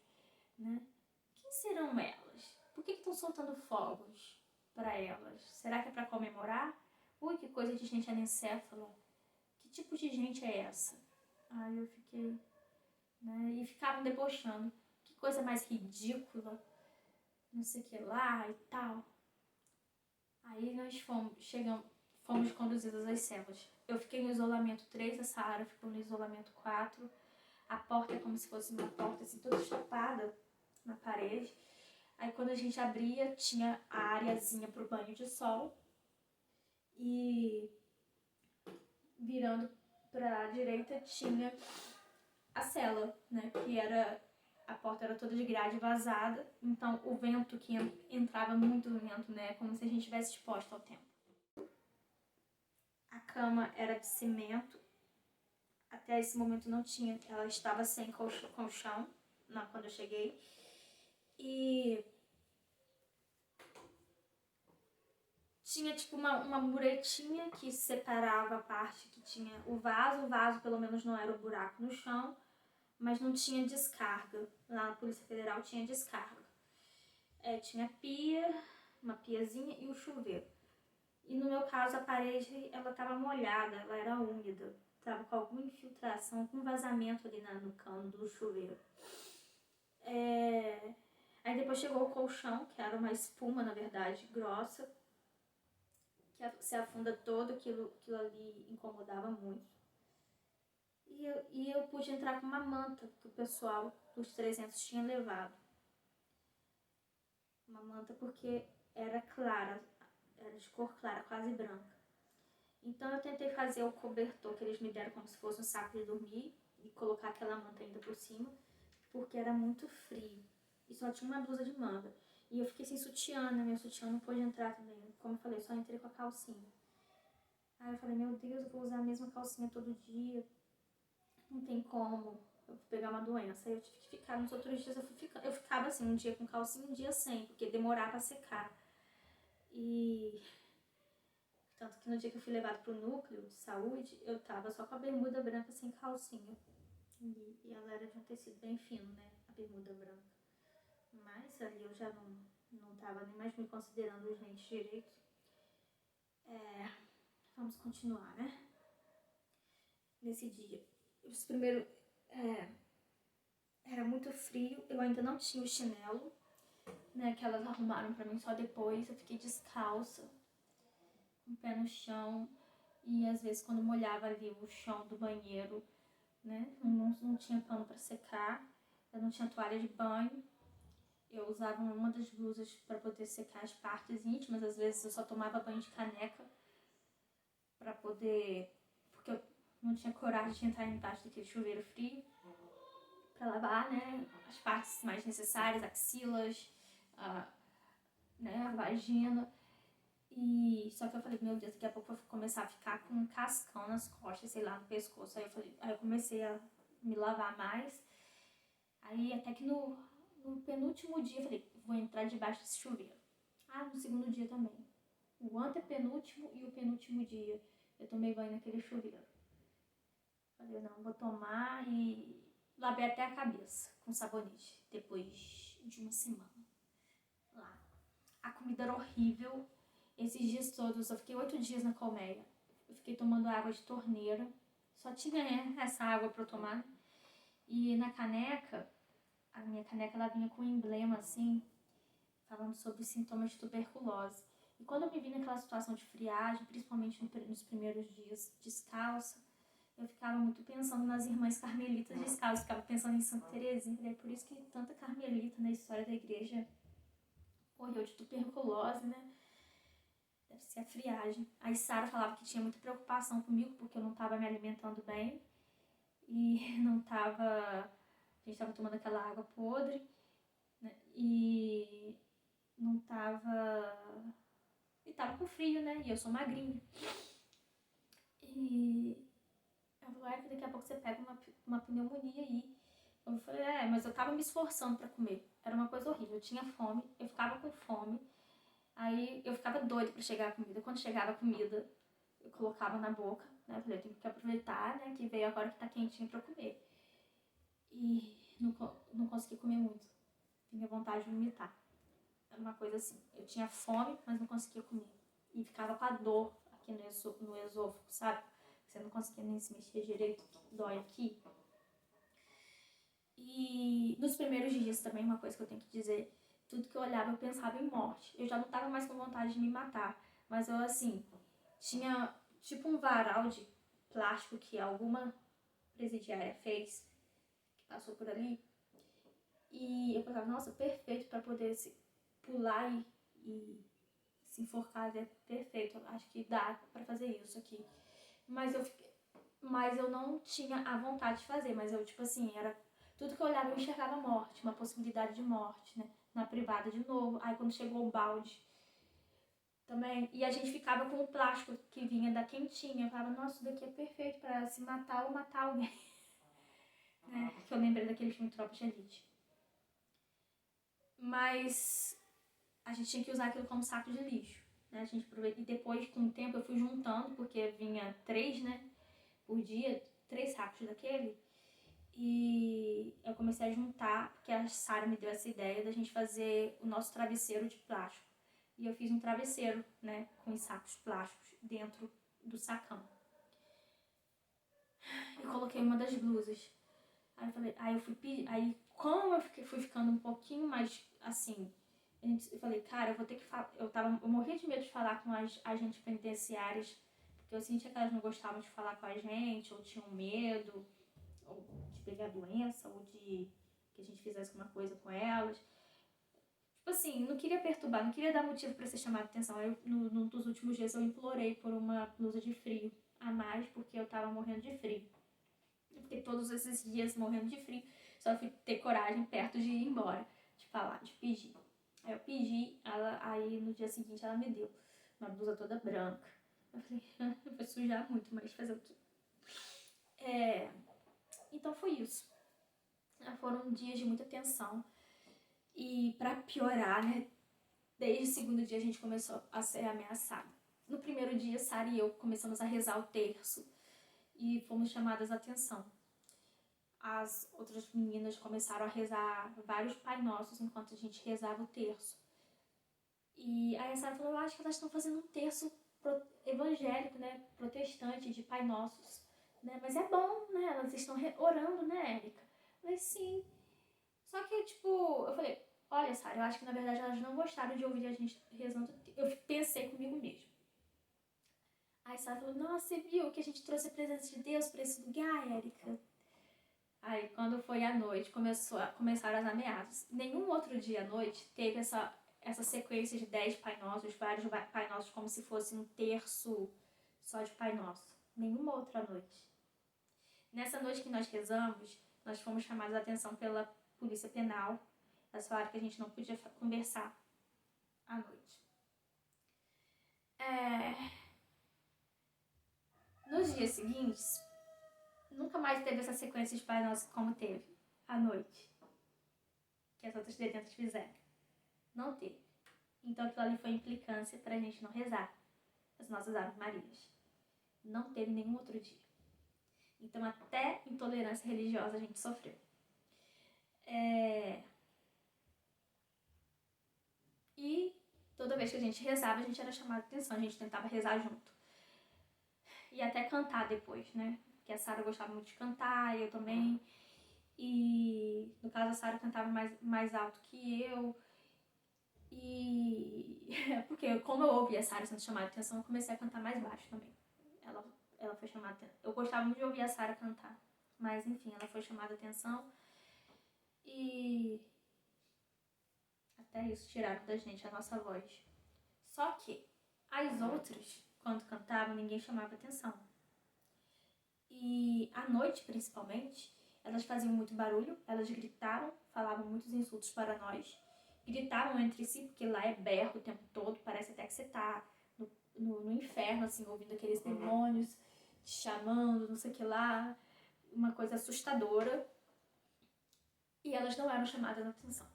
né? Quem serão elas? Por que estão soltando fogos pra elas? Será que é pra comemorar? Ui, que coisa de gente anencéfala. Que tipo de gente é essa? Aí eu fiquei, né? E ficaram debochando. Que coisa mais ridícula. Não sei o que lá e tal. Aí nós fomos conduzidas às celas. Eu fiquei no isolamento 3, a Saara ficou no isolamento 4. A porta é como se fosse uma porta assim, toda chapada na parede. Aí quando a gente abria, tinha a areazinha pro banho de sol. E virando pra direita tinha a cela, né? Que era... A porta era toda de grade vazada. Então o vento que entrava muito vento, né? Como se a gente estivesse exposto ao tempo. A cama era de cimento. Até esse momento não tinha. Ela estava sem colchão quando eu cheguei. E tinha tipo uma muretinha que separava a parte que tinha o vaso. O vaso pelo menos não era o buraco no chão, mas não tinha descarga. Lá na Polícia Federal tinha descarga. Tinha pia, uma piazinha e o chuveiro. E no meu caso a parede ela estava molhada, ela era úmida. Tava com alguma infiltração, algum vazamento ali no cano do chuveiro. Aí depois chegou o colchão, que era uma espuma, na verdade, grossa, que se afunda todo, aquilo ali incomodava muito. E eu pude entrar com uma manta que o pessoal dos 300 tinha levado. Uma manta porque era clara, era de cor clara, quase branca. Então eu tentei fazer o cobertor que eles me deram como se fosse um saco de dormir e colocar aquela manta ainda por cima, porque era muito frio e só tinha uma blusa de manga. E eu fiquei sem sutiã, né? Meu sutiã não pôde entrar também. Como eu falei, só entrei com a calcinha. Aí eu falei, meu Deus, eu vou usar a mesma calcinha todo dia. Não tem como eu pegar uma doença. Aí eu tive que ficar, nos outros dias eu ficava assim, um dia com calcinha, um dia sem, porque demorava pra secar. E tanto que no dia que eu fui levado pro núcleo de saúde, eu tava só com a bermuda branca sem calcinha. E ela era de um tecido bem fino, né? A bermuda branca. Mas ali eu já não tava nem mais me considerando urgente direito. Vamos continuar, né? Nesse dia. Os primeiros... era muito frio, eu ainda não tinha o chinelo, né? Que elas arrumaram pra mim só depois. Eu fiquei descalça, com o pé no chão. E às vezes quando molhava ali o chão do banheiro, né? Não tinha pano pra secar. Eu não tinha toalha de banho. Eu usava uma das blusas para poder secar as partes íntimas. Às vezes eu só tomava banho de caneca para poder... Porque eu não tinha coragem de entrar embaixo daquele chuveiro frio para lavar, né? As partes mais necessárias, axilas, né? A vagina. E só que eu falei, meu Deus, daqui a pouco eu vou começar a ficar com um cascão nas costas, sei lá, no pescoço. Aí eu comecei a me lavar mais. Aí até que no penúltimo dia eu falei, vou entrar debaixo desse chuveiro. No segundo dia também. O antepenúltimo e o penúltimo dia eu tomei banho naquele chuveiro. Falei, não, vou tomar e lavei até a cabeça com sabonete depois de uma semana lá. A comida era horrível. Esses dias todos, eu fiquei 8 dias na colmeia. Eu fiquei tomando água de torneira. Só tinha essa água pra eu tomar. E na caneca, a minha caneca ela vinha com um emblema assim, falando sobre sintomas de tuberculose. E quando eu me vi naquela situação de friagem, principalmente nos primeiros dias descalça, eu ficava muito pensando nas irmãs carmelitas descalças, ficava pensando em Santa Teresinha. É por isso que tanta carmelita na história da igreja morreu de tuberculose, né? Deve ser a friagem. Aí Sara falava que tinha muita preocupação comigo, porque eu não estava me alimentando bem. E não estava... A gente estava tomando aquela água podre, né? E não estava... E tava com frio, né? E eu sou magrinha. E ela falou, que daqui a pouco você pega uma pneumonia aí. Eu falei, mas eu tava me esforçando pra comer. Era uma coisa horrível. Eu tinha fome, eu ficava com fome. Aí eu ficava doida pra chegar a comida. Quando chegava a comida, eu colocava na boca, né? Eu falei, eu tenho que aproveitar, né? Que veio agora que tá quentinho pra comer. E não consegui comer muito. Tinha vontade de vomitar. Era uma coisa assim. Eu tinha fome, mas não conseguia comer. E ficava com a dor aqui no esôfago, sabe? Você não conseguia nem se mexer direito, dói aqui. E nos primeiros dias também, uma coisa que eu tenho que dizer, tudo que eu olhava eu pensava em morte. Eu já não tava mais com vontade de me matar, mas eu assim, tinha tipo um varal de plástico que alguma presidiária fez, que passou por ali, e eu pensava, nossa, perfeito para poder pular e se enforcar, é perfeito, acho que dá para fazer isso aqui. Mas eu não tinha a vontade de fazer, mas eu tipo assim, era tudo que eu olhava eu enxergava morte, uma possibilidade de morte, né? Na privada de novo. Aí quando chegou o balde também, e a gente ficava com o plástico que vinha da quentinha. Eu falava, nossa, isso daqui é perfeito pra se matar ou matar alguém. Né? Que eu lembrei daquele filme Tropa de Elite. Mas a gente tinha que usar aquilo como saco de lixo. Né? A gente aproveita. E depois, com o tempo, eu fui juntando, porque vinha 3, né? Por dia, 3 sacos daquele. E eu comecei a juntar, porque a Sara me deu essa ideia da gente fazer o nosso travesseiro de plástico. E eu fiz um travesseiro, né, com os sacos plásticos dentro do sacão. E coloquei uma das blusas. Aí eu falei, aí eu fui pedir, aí como eu fui ficando um pouquinho mais assim, eu falei, cara, eu vou ter que falar, eu morria de medo de falar com as agentes penitenciárias, porque eu sentia que elas não gostavam de falar com a gente, ou tinham medo, ou de pegar doença, ou de que a gente fizesse alguma coisa com elas. Tipo assim, não queria perturbar, não queria dar motivo pra ser chamada atenção. Aí, num dos últimos dias, eu implorei por uma blusa de frio a mais, porque eu tava morrendo de frio. Eu fiquei todos esses dias morrendo de frio, só fui ter coragem perto de ir embora, de falar, de pedir. Aí eu pedi, aí no dia seguinte ela me deu uma blusa toda branca. Eu falei, vai sujar muito, mas fazer o quê? Então foi isso. Foram dias de muita tensão. E pra piorar, né, desde o segundo dia a gente começou a ser ameaçada. No primeiro dia, Sara e eu começamos a rezar o terço e fomos chamadas a atenção. As outras meninas começaram a rezar vários Pai Nossos enquanto a gente rezava o terço. E aí a Sara falou, eu acho que elas estão fazendo um terço evangélico, né, protestante de Pai Nossos. Né? Mas é bom, né, elas estão orando, né, Érica? Eu falei, sim. Só que, tipo, eu falei, olha, Sara, eu acho que na verdade elas não gostaram de ouvir a gente rezando. Eu pensei comigo mesmo. Aí Sara falou, nossa, você viu que a gente trouxe a presença de Deus pra esse lugar, Érica? Aí, quando foi à noite, começaram as ameaças. Nenhum outro dia à noite teve essa sequência de 10 Pai Nossos, vários Pai Nossos, como se fosse um terço só de Pai Nosso. Nenhuma outra noite. Nessa noite que nós rezamos, nós fomos chamados a atenção pela polícia penal. Elas falaram que a gente não podia conversar à noite. Nos dias seguintes, nunca mais teve essa sequência de Pai Nosso como teve à noite. que as outras detentas fizeram. Não teve. Então aquilo ali foi implicância pra gente não rezar as nossas Ave Marias. Não teve nenhum outro dia. Então até intolerância religiosa a gente sofreu. E toda vez que a gente rezava, a gente era chamado a atenção, a gente tentava rezar junto. E até cantar depois, né? Porque a Sara gostava muito de cantar, eu também. E no caso a Sara cantava mais alto que eu. E porque como eu ouvi a Sara sendo chamada de atenção, eu comecei a cantar mais baixo também. Ela foi chamada de atenção. Eu gostava muito de ouvir a Sara cantar. Mas enfim, ela foi chamada de atenção. E até isso tiraram da gente a nossa voz. Só que as outras, quando cantavam, ninguém chamava atenção. E à noite, principalmente, elas faziam muito barulho, elas gritavam, falavam muitos insultos para nós, gritavam entre si, porque lá é berro o tempo todo, parece até que você tá no inferno, assim, ouvindo aqueles demônios te chamando, não sei o que lá, uma coisa assustadora. E elas não eram chamadas a atenção.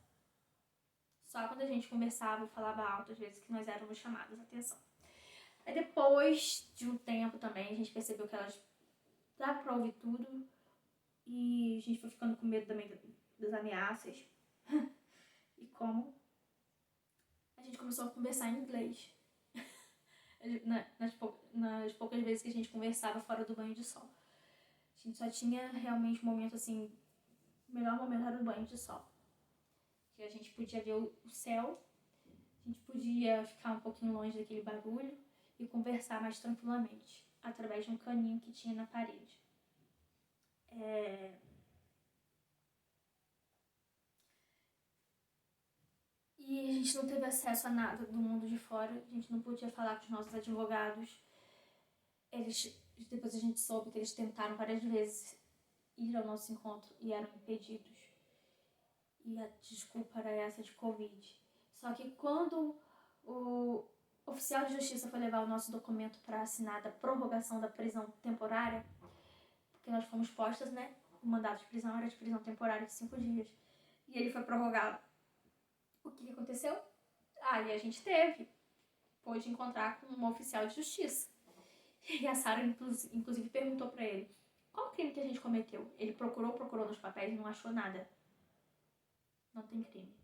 Só quando a gente conversava e falava alto, às vezes, que nós éramos chamadas a atenção. Aí depois de um tempo também, a gente percebeu que elas davam pra ouvir tudo. E a gente foi ficando com medo também das ameaças. E como a gente começou a conversar em inglês. Nas poucas vezes que a gente conversava fora do banho de sol. A gente só tinha realmente um momento assim, o melhor momento era o banho de sol. Que a gente podia ver o céu, a gente podia ficar um pouquinho longe daquele barulho e conversar mais tranquilamente, através de um caninho que tinha na parede. E a gente não teve acesso a nada do mundo de fora, a gente não podia falar com os nossos advogados. Depois a gente soube que eles tentaram várias vezes ir ao nosso encontro e eram impedidos. E a desculpa era essa de Covid. Só que quando o oficial de justiça foi levar o nosso documento para assinar da prorrogação da prisão temporária, porque nós fomos postas, né? O mandato de prisão era de prisão temporária de 5 dias. E ele foi prorrogado. O que aconteceu? E a gente pôde encontrar com um oficial de justiça. E a Sara, inclusive, perguntou pra ele qual crime que a gente cometeu. Ele procurou nos papéis e não achou nada. Não tem crime.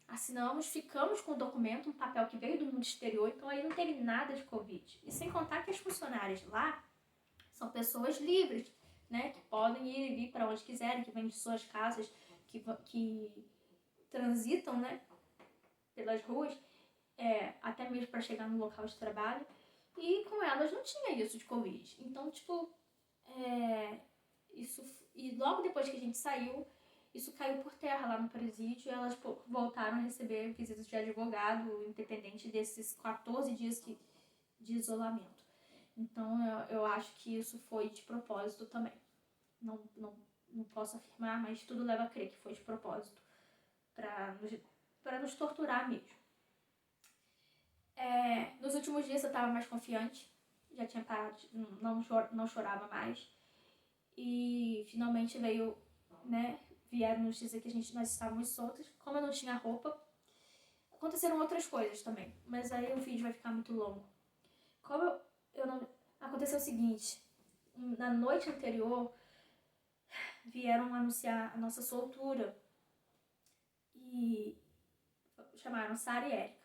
Assinamos, ficamos com o documento, um papel que veio do mundo exterior, então aí não teve nada de Covid. E sem contar que as funcionárias lá são pessoas livres, né? Que podem ir e vir para onde quiserem, que vêm de suas casas, que transitam, né? Pelas ruas, até mesmo para chegar no local de trabalho. E com elas não tinha isso de Covid. Então, e logo depois que a gente saiu, isso caiu por terra lá no presídio e elas voltaram a receber visitas de advogado, independente desses 14 dias de isolamento. Então, eu acho que isso foi de propósito também. Não posso afirmar, mas tudo leva a crer que foi de propósito para nos torturar mesmo. Nos últimos dias eu estava mais confiante, já tinha parado, não chorava mais. E finalmente vieram nos dizer que nós estávamos soltas. Como eu não tinha roupa, aconteceram outras coisas também, mas aí o vídeo vai ficar muito longo. Aconteceu o seguinte, na noite anterior vieram anunciar a nossa soltura e chamaram Sara e Érica.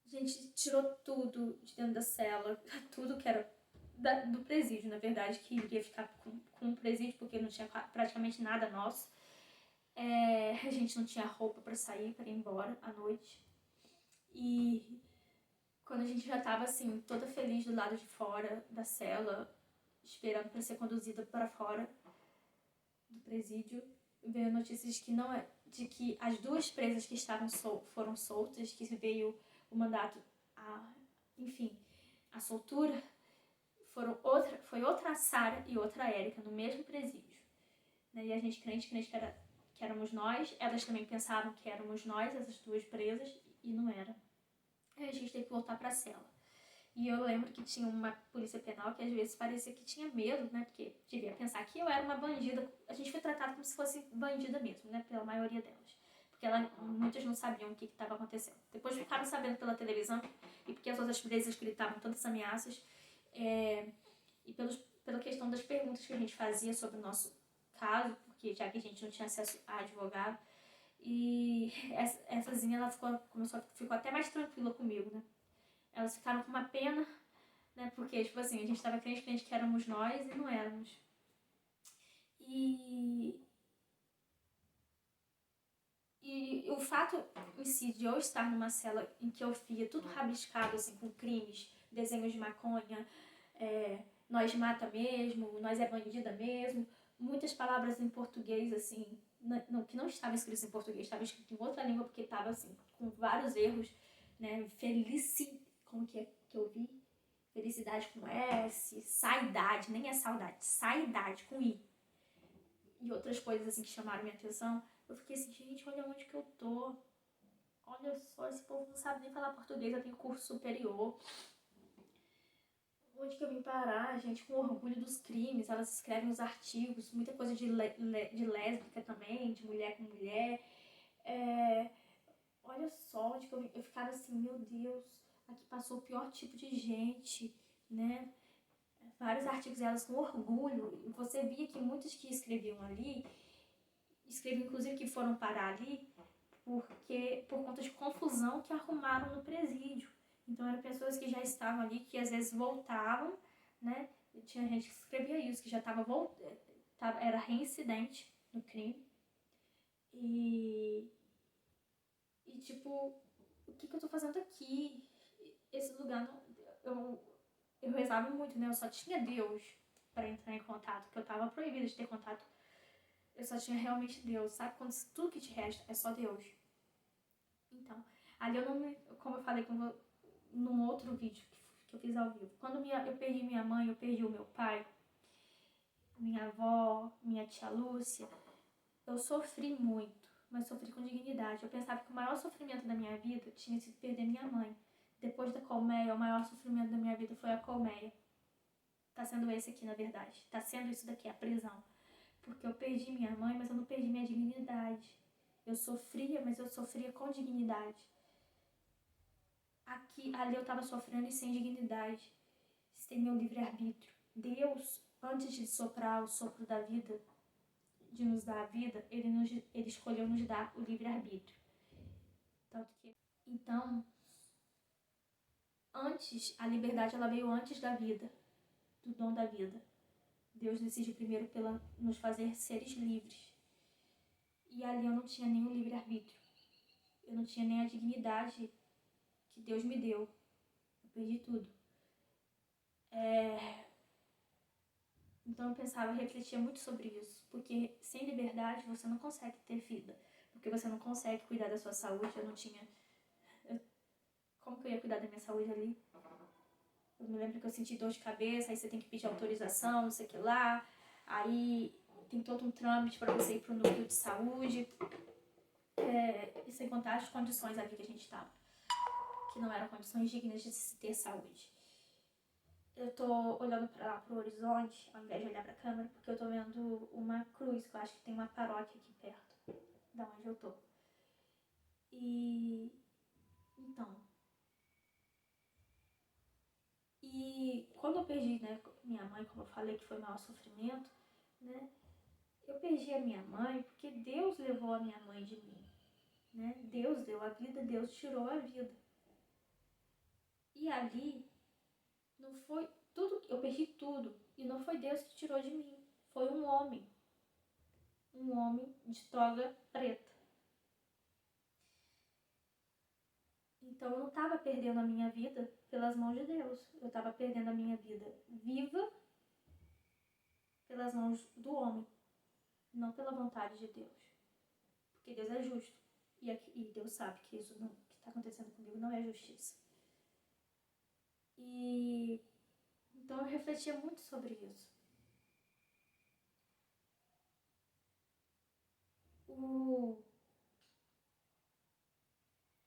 A gente tirou tudo de dentro da cela, tudo que era do presídio, na verdade, que iria ficar com o presídio, porque não tinha praticamente nada nosso. A gente não tinha roupa para sair, para ir embora à noite. E quando a gente já estava assim, toda feliz do lado de fora da cela, esperando para ser conduzida para fora do presídio, veio notícias de que as 2 presas que estavam foram soltas, que veio o mandato, a soltura, foi outra Sara e outra Érica no mesmo presídio. E a gente crente que éramos nós, elas também pensavam que éramos nós, essas 2 presas, e não era. Aí a gente teve que voltar pra cela. E eu lembro que tinha uma polícia penal que às vezes parecia que tinha medo, né? Porque devia pensar que eu era uma bandida. A gente foi tratado como se fosse bandida mesmo, né? Pela maioria delas. Porque muitas não sabiam o que estava acontecendo. Depois ficaram sabendo pela televisão e porque as outras presas gritavam tantas ameaças. E pela questão das perguntas que a gente fazia sobre o nosso caso, porque já que a gente não tinha acesso a advogado. E essa Zinha, ela ficou até mais tranquila comigo, né? Elas ficaram com uma pena, né? Porque, tipo assim, a gente tava crente que éramos nós e não éramos. E o fato em si de eu estar numa cela em que eu via tudo rabiscado, assim, com crimes, desenhos de maconha, nós mata mesmo, nós é bandida mesmo, muitas palavras em português, assim, que não estavam escritas em português, estava escrito em outra língua, porque estava, assim, com vários erros, né? Como que é que eu vi? Felicidade com S, saidade, nem é saudade, saidade com I. E outras coisas, assim, que chamaram minha atenção. Eu fiquei assim, gente, olha onde que eu tô. Olha só, esse povo não sabe nem falar português, eu tenho curso superior. Onde que eu vim parar, gente, com orgulho dos crimes. Elas escrevem os artigos, muita coisa de lésbica também, de mulher com mulher. Olha só onde que eu vim. Eu ficava assim, meu Deus, aqui passou o pior tipo de gente, né? Vários artigos delas com orgulho. E você via que muitos que escreviam ali, escreviam inclusive que foram parar ali, por conta de confusão que arrumaram no presídio. Então eram pessoas que já estavam ali, que às vezes voltavam, né? E tinha gente que escrevia isso, que já era reincidente no crime. E tipo, o que eu tô fazendo aqui? Esse lugar não. Eu rezava muito, né? Eu só tinha Deus para entrar em contato, porque eu tava proibida de ter contato. Eu só tinha realmente Deus, sabe? Quando tudo que te resta é só Deus. Então, ali eu não me. Como eu falei num outro vídeo que eu fiz ao vivo. Quando eu perdi minha mãe, eu perdi o meu pai, minha avó, minha tia Lúcia, eu sofri muito, mas sofri com dignidade. Eu pensava que o maior sofrimento da minha vida tinha sido perder minha mãe. Depois da colmeia, o maior sofrimento da minha vida foi a colmeia. Tá sendo esse aqui, na verdade. Tá sendo isso daqui, a prisão. Porque eu perdi minha mãe, mas eu não perdi minha dignidade. Eu sofria, mas eu sofria com dignidade. Ali eu tava sofrendo e sem dignidade, sem meu livre-arbítrio. Deus, antes de soprar o sopro da vida, de nos dar a vida, ele escolheu nos dar o livre-arbítrio. Então, a liberdade ela veio antes da vida, do dom da vida. Deus decidiu primeiro nos fazer seres livres. E ali eu não tinha nenhum livre-arbítrio. Eu não tinha nem a dignidade que Deus me deu. Eu perdi tudo. Então eu pensava, eu refletia muito sobre isso. Porque sem liberdade você não consegue ter vida. Porque você não consegue cuidar da sua saúde. Eu não tinha... Como que eu ia cuidar da minha saúde ali? Eu me lembro que eu senti dor de cabeça, aí você tem que pedir autorização, não sei o que lá. Aí tem todo um trâmite para você ir para o núcleo de saúde. E sem contar as condições ali que a gente estava. Que não eram condições dignas de se ter saúde. Eu tô olhando pro horizonte, ao invés de olhar pra câmera, porque eu tô vendo uma cruz, que eu acho que tem uma paróquia aqui perto, da onde eu tô. E quando eu perdi, né, minha mãe, como eu falei que foi o maior sofrimento, né, eu perdi a minha mãe porque Deus levou a minha mãe de mim, né? Deus deu a vida, Deus tirou a vida. E ali não foi tudo, eu perdi tudo, e não foi Deus que tirou de mim, foi um homem de toga preta. Então eu não estava perdendo a minha vida pelas mãos de Deus, eu estava perdendo a minha vida viva pelas mãos do homem, não pela vontade de Deus. Porque Deus é justo. E Deus sabe que isso que está acontecendo comigo não é justiça. E então eu refletia muito sobre isso.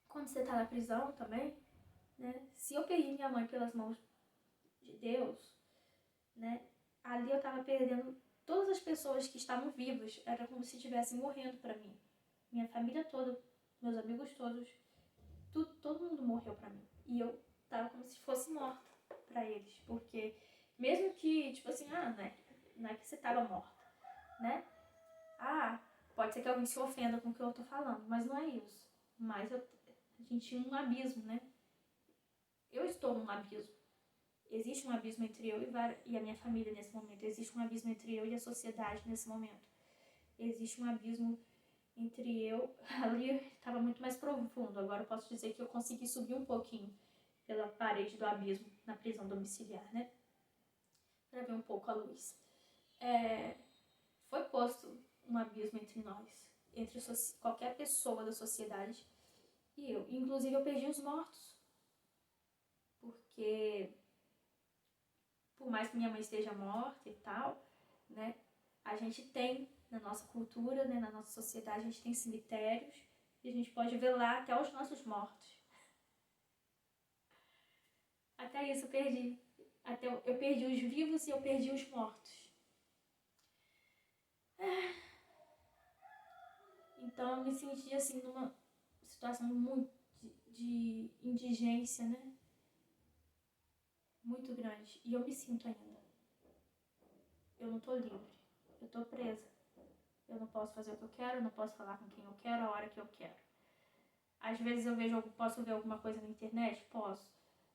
Quando você está na prisão também, né? Se eu perdi minha mãe pelas mãos de Deus, né? Ali eu tava perdendo todas as pessoas que estavam vivas. Era como se estivessem morrendo pra mim. Minha família toda, meus amigos todos, todo mundo morreu pra mim. E eu tava como se fosse morta pra eles. Porque mesmo que, tipo assim, né? Não é que você tava morta, né? Pode ser que alguém se ofenda com o que eu tô falando, mas não é isso. Mas a gente tinha um abismo, né? Eu estou num abismo. Existe um abismo entre eu e a minha família nesse momento. Existe um abismo entre eu e a sociedade nesse momento. Existe um abismo entre eu... Ali estava muito mais profundo. Agora eu posso dizer que eu consegui subir um pouquinho pela parede do abismo na prisão domiciliar, né? Para ver um pouco a luz. Foi posto um abismo entre nós, entre qualquer pessoa da sociedade e eu. Inclusive eu perdi os mortos. Porque, por mais que minha mãe esteja morta e tal, né? A gente tem, na nossa cultura, né, na nossa sociedade, a gente tem cemitérios e a gente pode ver lá até os nossos mortos. Até isso eu perdi. Eu perdi os vivos e eu perdi os mortos. Então eu me senti assim numa situação muito de indigência, né? Muito grande. E eu me sinto ainda. Eu não tô livre. Eu tô presa. Eu não posso fazer o que eu quero, eu não posso falar com quem eu quero, a hora que eu quero. Às vezes posso ver alguma coisa na internet? Posso.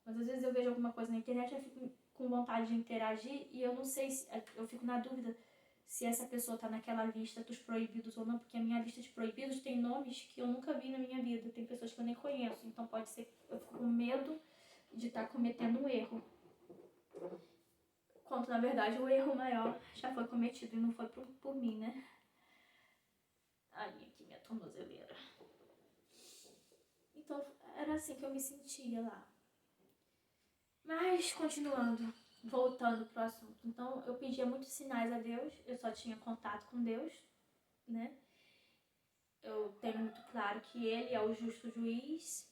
Mas às vezes eu vejo alguma coisa na internet e eu fico com vontade de interagir e eu não sei se... Eu fico na dúvida se essa pessoa tá naquela lista dos proibidos ou não, porque a minha lista de proibidos tem nomes que eu nunca vi na minha vida. Tem pessoas que eu nem conheço, então pode ser que eu fico com medo de estar cometendo um erro. Quando na verdade o erro maior já foi cometido e não foi por mim, né? Ai, aqui minha tornozeleira. Então era assim que eu me sentia lá. Mas continuando, voltando pro assunto. Então eu pedia muitos sinais a Deus, eu só tinha contato com Deus, né? Eu tenho muito claro que Ele é o justo juiz,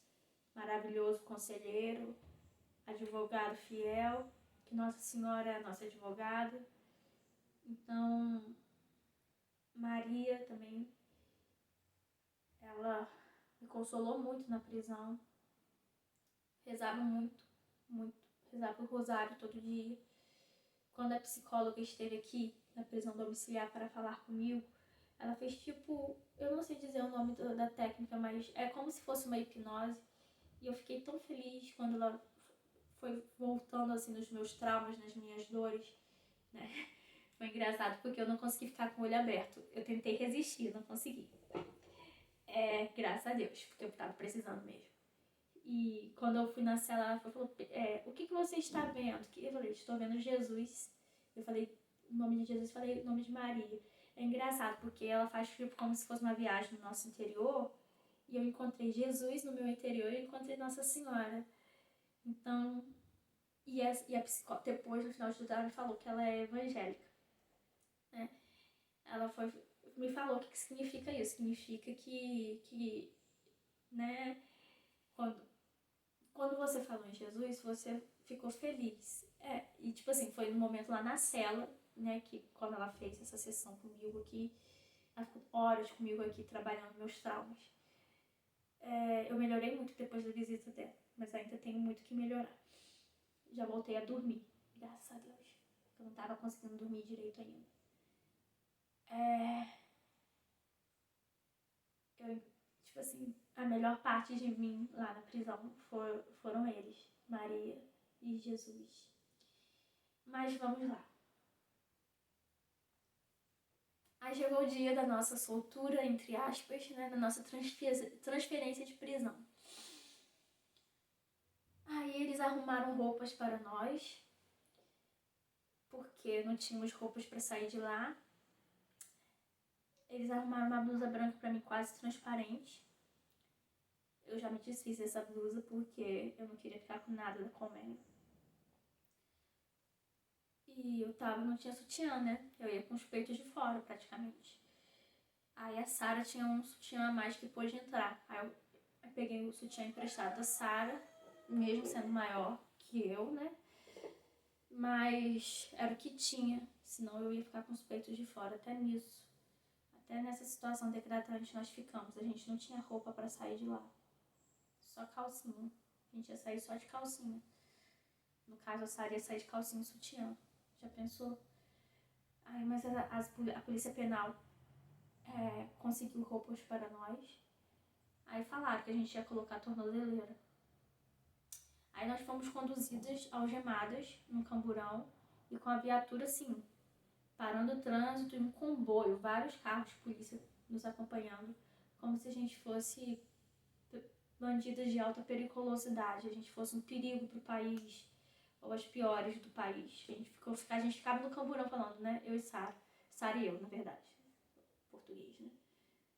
maravilhoso conselheiro, advogado fiel, que Nossa Senhora é a nossa advogada. Então, Maria também, ela me consolou muito na prisão. Rezava muito, muito. Rezava o rosário todo dia. Quando a psicóloga esteve aqui na prisão domiciliar para falar comigo, ela fez tipo... Eu não sei dizer o nome da técnica, mas é como se fosse uma hipnose. E eu fiquei tão feliz quando ela foi voltando assim nos meus traumas, nas minhas dores, né? Foi engraçado porque eu não consegui ficar com o olho aberto. Eu tentei resistir, não consegui. Graças a Deus, porque eu tava precisando mesmo. E quando eu fui na cela, ela falou, o que você está vendo? Eu falei, estou vendo Jesus. Eu falei o nome de Jesus, falei o nome de Maria. É engraçado, porque ela faz tipo como se fosse uma viagem no nosso interior. E eu encontrei Jesus no meu interior e eu encontrei Nossa Senhora. Então, e a psicóloga, depois no final de tudo, ela me falou que ela é evangélica, né? Ela me falou o que significa isso. Significa que né, quando você falou em Jesus, você ficou feliz. E tipo assim, foi no momento lá na cela, né, que quando ela fez essa sessão comigo aqui, ela ficou horas comigo aqui trabalhando meus traumas. Eu melhorei muito depois da visita dela, mas ainda tenho muito que melhorar. Já voltei a dormir, graças a Deus. Eu não tava conseguindo dormir direito ainda. Tipo assim, a melhor parte de mim lá na prisão foram eles, Maria e Jesus. Mas vamos lá. Aí chegou o dia da nossa soltura, entre aspas, né, da nossa transferência de prisão. Aí eles arrumaram roupas para nós, porque não tínhamos roupas para sair de lá. Eles arrumaram uma blusa branca para mim quase transparente. Eu já me desfiz dessa blusa porque eu não queria ficar com nada da colmeia. E eu não tinha sutiã, né? Eu ia com os peitos de fora, praticamente. Aí a Sara tinha um sutiã a mais que pôde entrar. Aí eu peguei o sutiã emprestado da Sara mesmo sendo maior que eu, né? Mas era o que tinha, senão eu ia ficar com os peitos de fora, até nisso. Até nessa situação degradante nós ficamos. A gente não tinha roupa pra sair de lá. Só calcinha. A gente ia sair só de calcinha. No caso, a Sara ia sair de calcinha e sutiã. Já pensou? Ai, mas a polícia penal conseguiu roupas para nós. Aí falaram que a gente ia colocar a tornozeleira. Aí nós fomos conduzidas algemadas no camburão e com a viatura assim, parando o trânsito em um comboio, vários carros de polícia nos acompanhando, como se a gente fosse bandidas de alta periculosidade, a gente fosse um perigo pro país, ou as piores do país. A gente ficava no camburão falando, né? Eu e Sara. Sara e eu, na verdade. Português, né?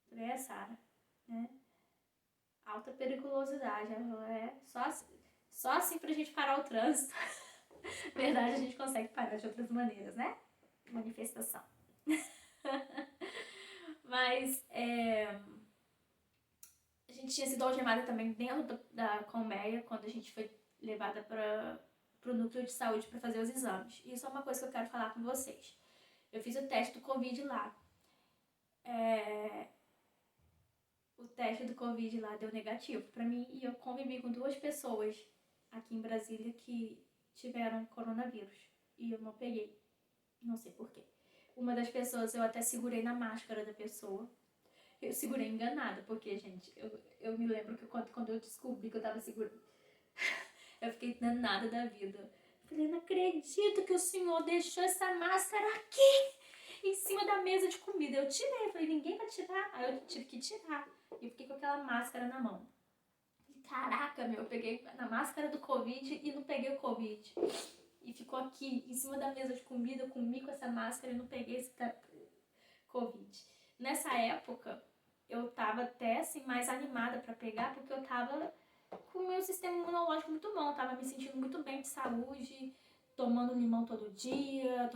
Falei, Sara, né? Alta periculosidade. Ela só assim pra gente parar o trânsito. Na verdade, a gente consegue parar de outras maneiras, né? Manifestação. Mas a gente tinha sido algemada também dentro da colmeia quando a gente foi levada para o núcleo de saúde para fazer os exames. E isso é uma coisa que eu quero falar com vocês. Eu fiz o teste do Covid lá. O teste do Covid lá deu negativo para mim e eu convivi com 2 pessoas aqui em Brasília que tiveram coronavírus e eu não peguei. Não sei porquê. Uma das pessoas eu até segurei na máscara da pessoa. Eu segurei enganada, porque, gente, eu me lembro que quando eu descobri que eu tava segurando, eu fiquei danada da vida. Falei, não acredito que o senhor deixou essa máscara aqui, em cima da mesa de comida. Eu tirei, falei, ninguém vai tirar. Aí eu tive que tirar. E eu fiquei com aquela máscara na mão. Caraca, eu peguei na máscara do Covid e não peguei o Covid. E ficou aqui, em cima da mesa de comida, eu comi com essa máscara e não peguei esse Covid. Nessa época, eu tava até assim, mais animada pra pegar, porque eu tava com o meu sistema imunológico muito bom, tava me sentindo muito bem de saúde, tomando limão todo dia,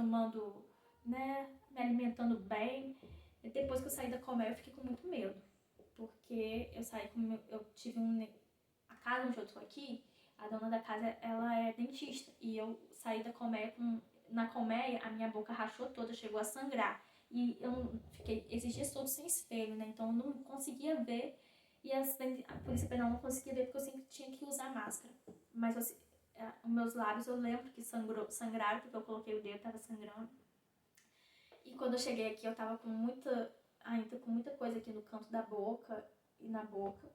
né, me alimentando bem. E depois que eu saí da colmeia, eu fiquei com muito medo, porque eu tive a casa onde eu tô aqui, a dona da casa, ela é dentista, e eu saí da colmeia na colmeia, a minha boca rachou toda, chegou a sangrar. E eu fiquei esses dias todos sem espelho, né? Então eu não conseguia ver. E a polícia penal não conseguia ver porque eu sempre tinha que usar máscara. Mas os meus lábios eu lembro que sangraram porque eu coloquei o dedo, tava sangrando. E quando eu cheguei aqui eu tava ainda com muita coisa aqui no canto da boca e na boca.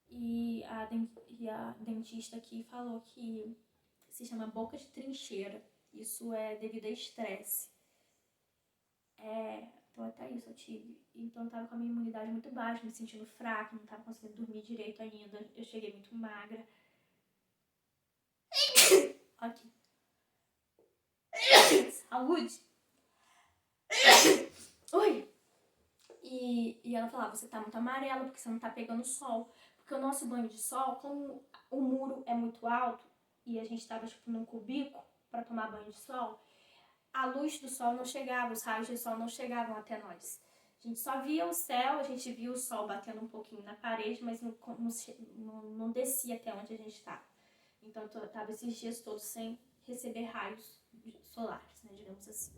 E a dentista aqui falou que se chama boca de trincheira. Isso é devido a estresse. Então até isso eu tive. Então eu tava com a minha imunidade muito baixa, me sentindo fraca, não tava conseguindo dormir direito ainda. Eu cheguei muito magra. Aqui. Saúde! Oi! E ela falava, você tá muito amarela porque você não tá pegando sol. Porque o nosso banho de sol, como o muro é muito alto e a gente tava tipo num cubico pra tomar banho de sol, a luz do sol não chegava, os raios de sol não chegavam até nós. A gente só via o céu, a gente via o sol batendo um pouquinho na parede, mas não descia até onde a gente estava. Então eu estava esses dias todos sem receber raios solares, né, digamos assim.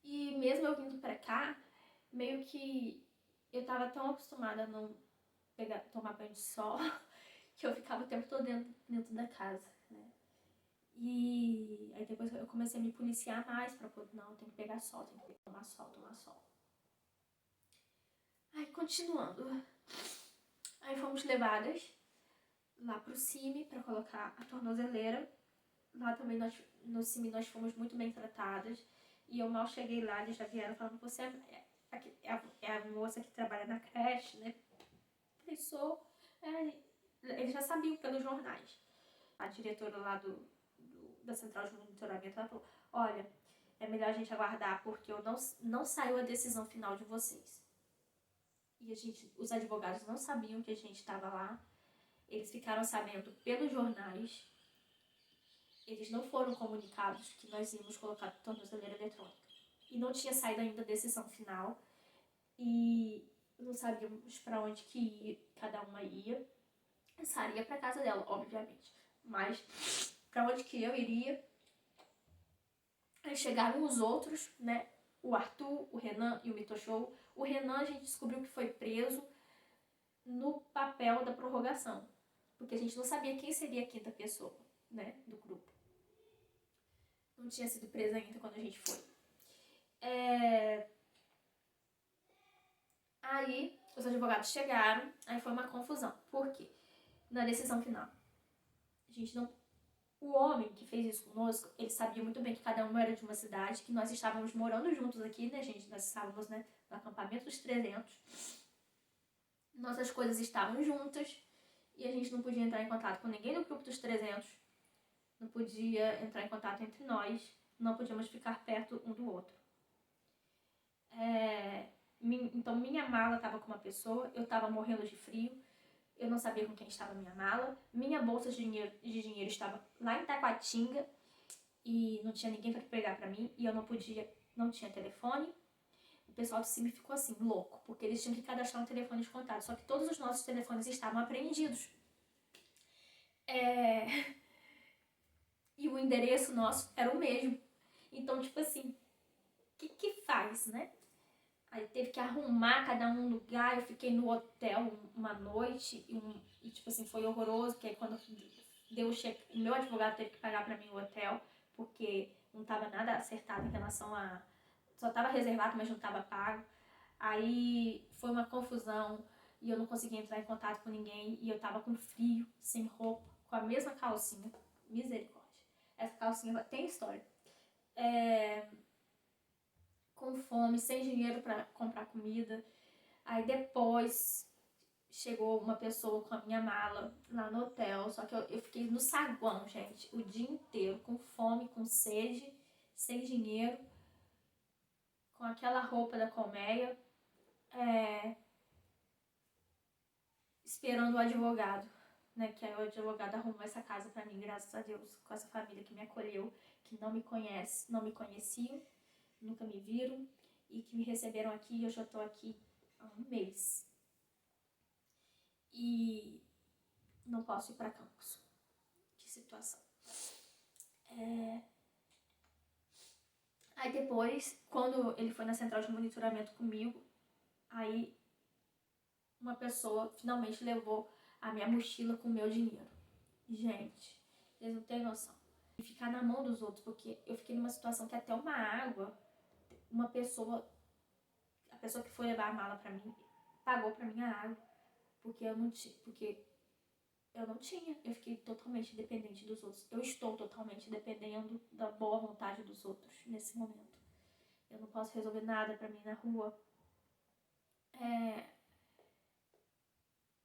E mesmo eu vindo pra cá, meio que eu estava tão acostumada a não tomar banho de sol, que eu ficava o tempo todo dentro da casa, né. E aí depois eu comecei a me policiar mais pra poder, não, tem que pegar sol, tem que tomar sol. Aí continuando, aí fomos levadas lá pro CIMI pra colocar a tornozeleira. Lá também no CIMI nós fomos muito bem tratadas. E eu mal cheguei lá, eles já vieram falando, você é a moça que trabalha na creche, né? Eu sou. Eles já sabiam pelos jornais. A diretora lá da central de monitoramento, ela falou, olha, é melhor a gente aguardar porque não saiu a decisão final de vocês. E os advogados não sabiam que a gente estava lá. Eles ficaram sabendo pelos jornais. Eles não foram comunicados que nós íamos colocar tornozeleira eletrônica. E não tinha saído ainda a decisão final. E não sabíamos para onde que cada uma ia. sairia pra casa dela, obviamente. Mas pra onde que eu iria? Aí chegaram os outros, né? O Arthur, o Renan e o Mito Show. O Renan a gente descobriu que foi preso no papel da prorrogação. Porque a gente não sabia quem seria a quinta pessoa, né? Do grupo. Não tinha sido preso ainda quando a gente foi. Aí os advogados chegaram, aí foi uma confusão. Por quê? Na decisão final. A gente não... O homem que fez isso conosco, ele sabia muito bem que cada um era de uma cidade, que nós estávamos morando juntos aqui, né, gente? Nós estávamos, né, no acampamento dos 300. Nossas coisas estavam juntas e a gente não podia entrar em contato com ninguém do grupo dos 300. Não podia entrar em contato entre nós. Não podíamos ficar perto um do outro. Então, minha mala estava com uma pessoa, eu estava morrendo de frio. Eu não sabia com quem estava a minha mala. Minha bolsa de dinheiro estava lá em Taguatinga e não tinha ninguém para pegar para mim e eu não podia, não tinha telefone. O pessoal do CIMI ficou assim, louco, porque eles tinham que cadastrar um telefone de contato, só que todos os nossos telefones estavam apreendidos. E o endereço nosso era o mesmo. Então, tipo assim, o que faz, né? Aí teve que arrumar cada um lugar. Eu fiquei no hotel uma noite e tipo assim, foi horroroso, porque aí quando deu o cheque, o meu advogado teve que pagar pra mim o hotel, porque não tava nada acertado em relação a... Só tava reservado, mas não tava pago. Aí foi uma confusão e eu não conseguia entrar em contato com ninguém e eu tava com frio, sem roupa, com a mesma calcinha. Misericórdia. Essa calcinha tem história. Com fome, sem dinheiro para comprar comida. Aí depois chegou uma pessoa com a minha mala lá no hotel, só que eu fiquei no saguão, gente, o dia inteiro, com fome, com sede, sem dinheiro, com aquela roupa da colmeia, esperando o advogado, né, que aí o advogado arrumou essa casa pra mim, graças a Deus, com essa família que me acolheu, que não me conheciam, nunca me viram, e que me receberam aqui, e eu já tô aqui há um mês. E não posso ir para campus. Que situação. Aí depois, quando ele foi na central de monitoramento comigo, aí uma pessoa finalmente levou a minha mochila com o meu dinheiro. Gente, vocês não têm noção. E ficar na mão dos outros, porque eu fiquei numa situação que até uma água, a pessoa que foi levar a mala pra mim, pagou pra mim a água, porque eu não tinha, eu fiquei totalmente dependente dos outros. Eu estou totalmente dependendo da boa vontade dos outros nesse momento. Eu não posso resolver nada pra mim na rua.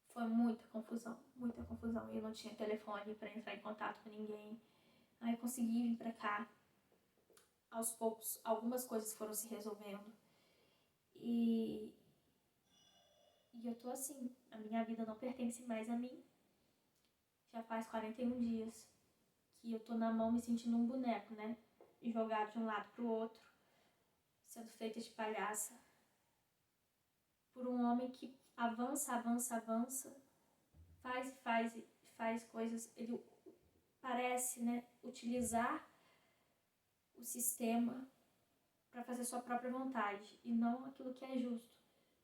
Foi muita confusão. Eu não tinha telefone pra entrar em contato com ninguém. Aí eu consegui vir pra cá. Aos poucos, algumas coisas foram se resolvendo. E eu tô assim, a minha vida não pertence mais a mim. Já faz 41 dias que eu tô na mão me sentindo um boneco, né? Jogado de um lado pro outro, sendo feita de palhaça por um homem que avança, faz coisas. Ele parece, né, utilizar o sistema para fazer sua própria vontade e não aquilo que é justo.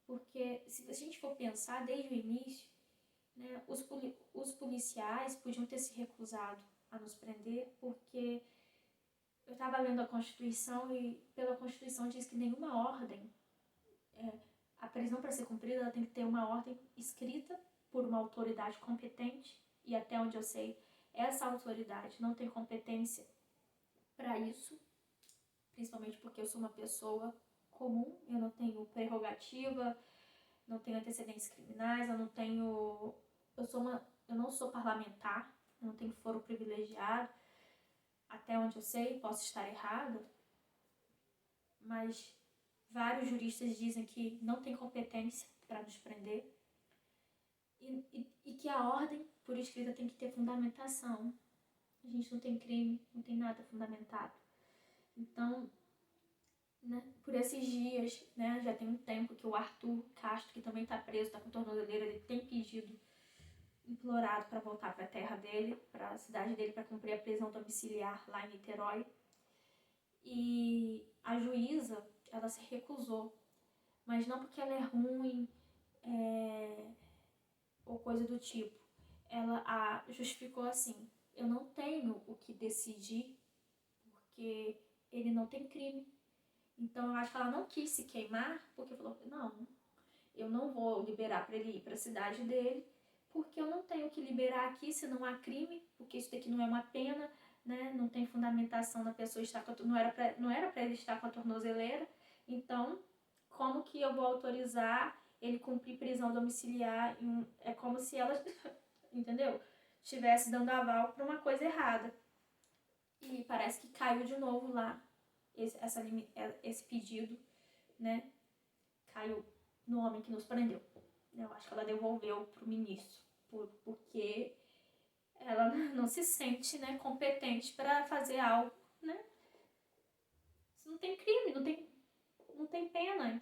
Porque se a gente for pensar desde o início, né, os policiais podiam ter se recusado a nos prender, porque eu estava lendo a Constituição e pela Constituição diz que nenhuma ordem, a prisão para ser cumprida, ela tem que ter uma ordem escrita por uma autoridade competente, e até onde eu sei, essa autoridade não tem competência para isso, principalmente porque eu sou uma pessoa comum, eu não tenho prerrogativa, não tenho antecedentes criminais, eu não sou parlamentar, eu não tenho foro privilegiado, até onde eu sei, posso estar errada, mas vários juristas dizem que não tem competência para nos prender e que a ordem por escrita tem que ter fundamentação. A gente não tem crime, não tem nada fundamentado. Então, né, por esses dias, né, já tem um tempo que o Arthur Castro, que também está preso, está com tornozeleira, ele tem pedido implorado para voltar para a terra dele, para a cidade dele, para cumprir a prisão domiciliar lá em Niterói. E a juíza, ela se recusou, mas não porque ela é ruim ou coisa do tipo. Ela justificou assim: eu não tenho o que decidir porque ele não tem crime. Então eu acho que ela não quis se queimar, porque falou: não, eu não vou liberar para ele ir para a cidade dele, porque eu não tenho que liberar aqui se não há crime, porque isso daqui não é uma pena, né? Não tem fundamentação da pessoa estar com não era para ele estar com a tornozeleira. Então, como que eu vou autorizar ele cumprir prisão domiciliar? É como se ela, entendeu? Estivesse dando aval para uma coisa errada. E parece que caiu de novo lá esse pedido, né? Caiu no homem que nos prendeu. Eu acho que ela devolveu pro ministro, porque ela não se sente, né, competente para fazer algo, né? Se não tem crime, não tem pena,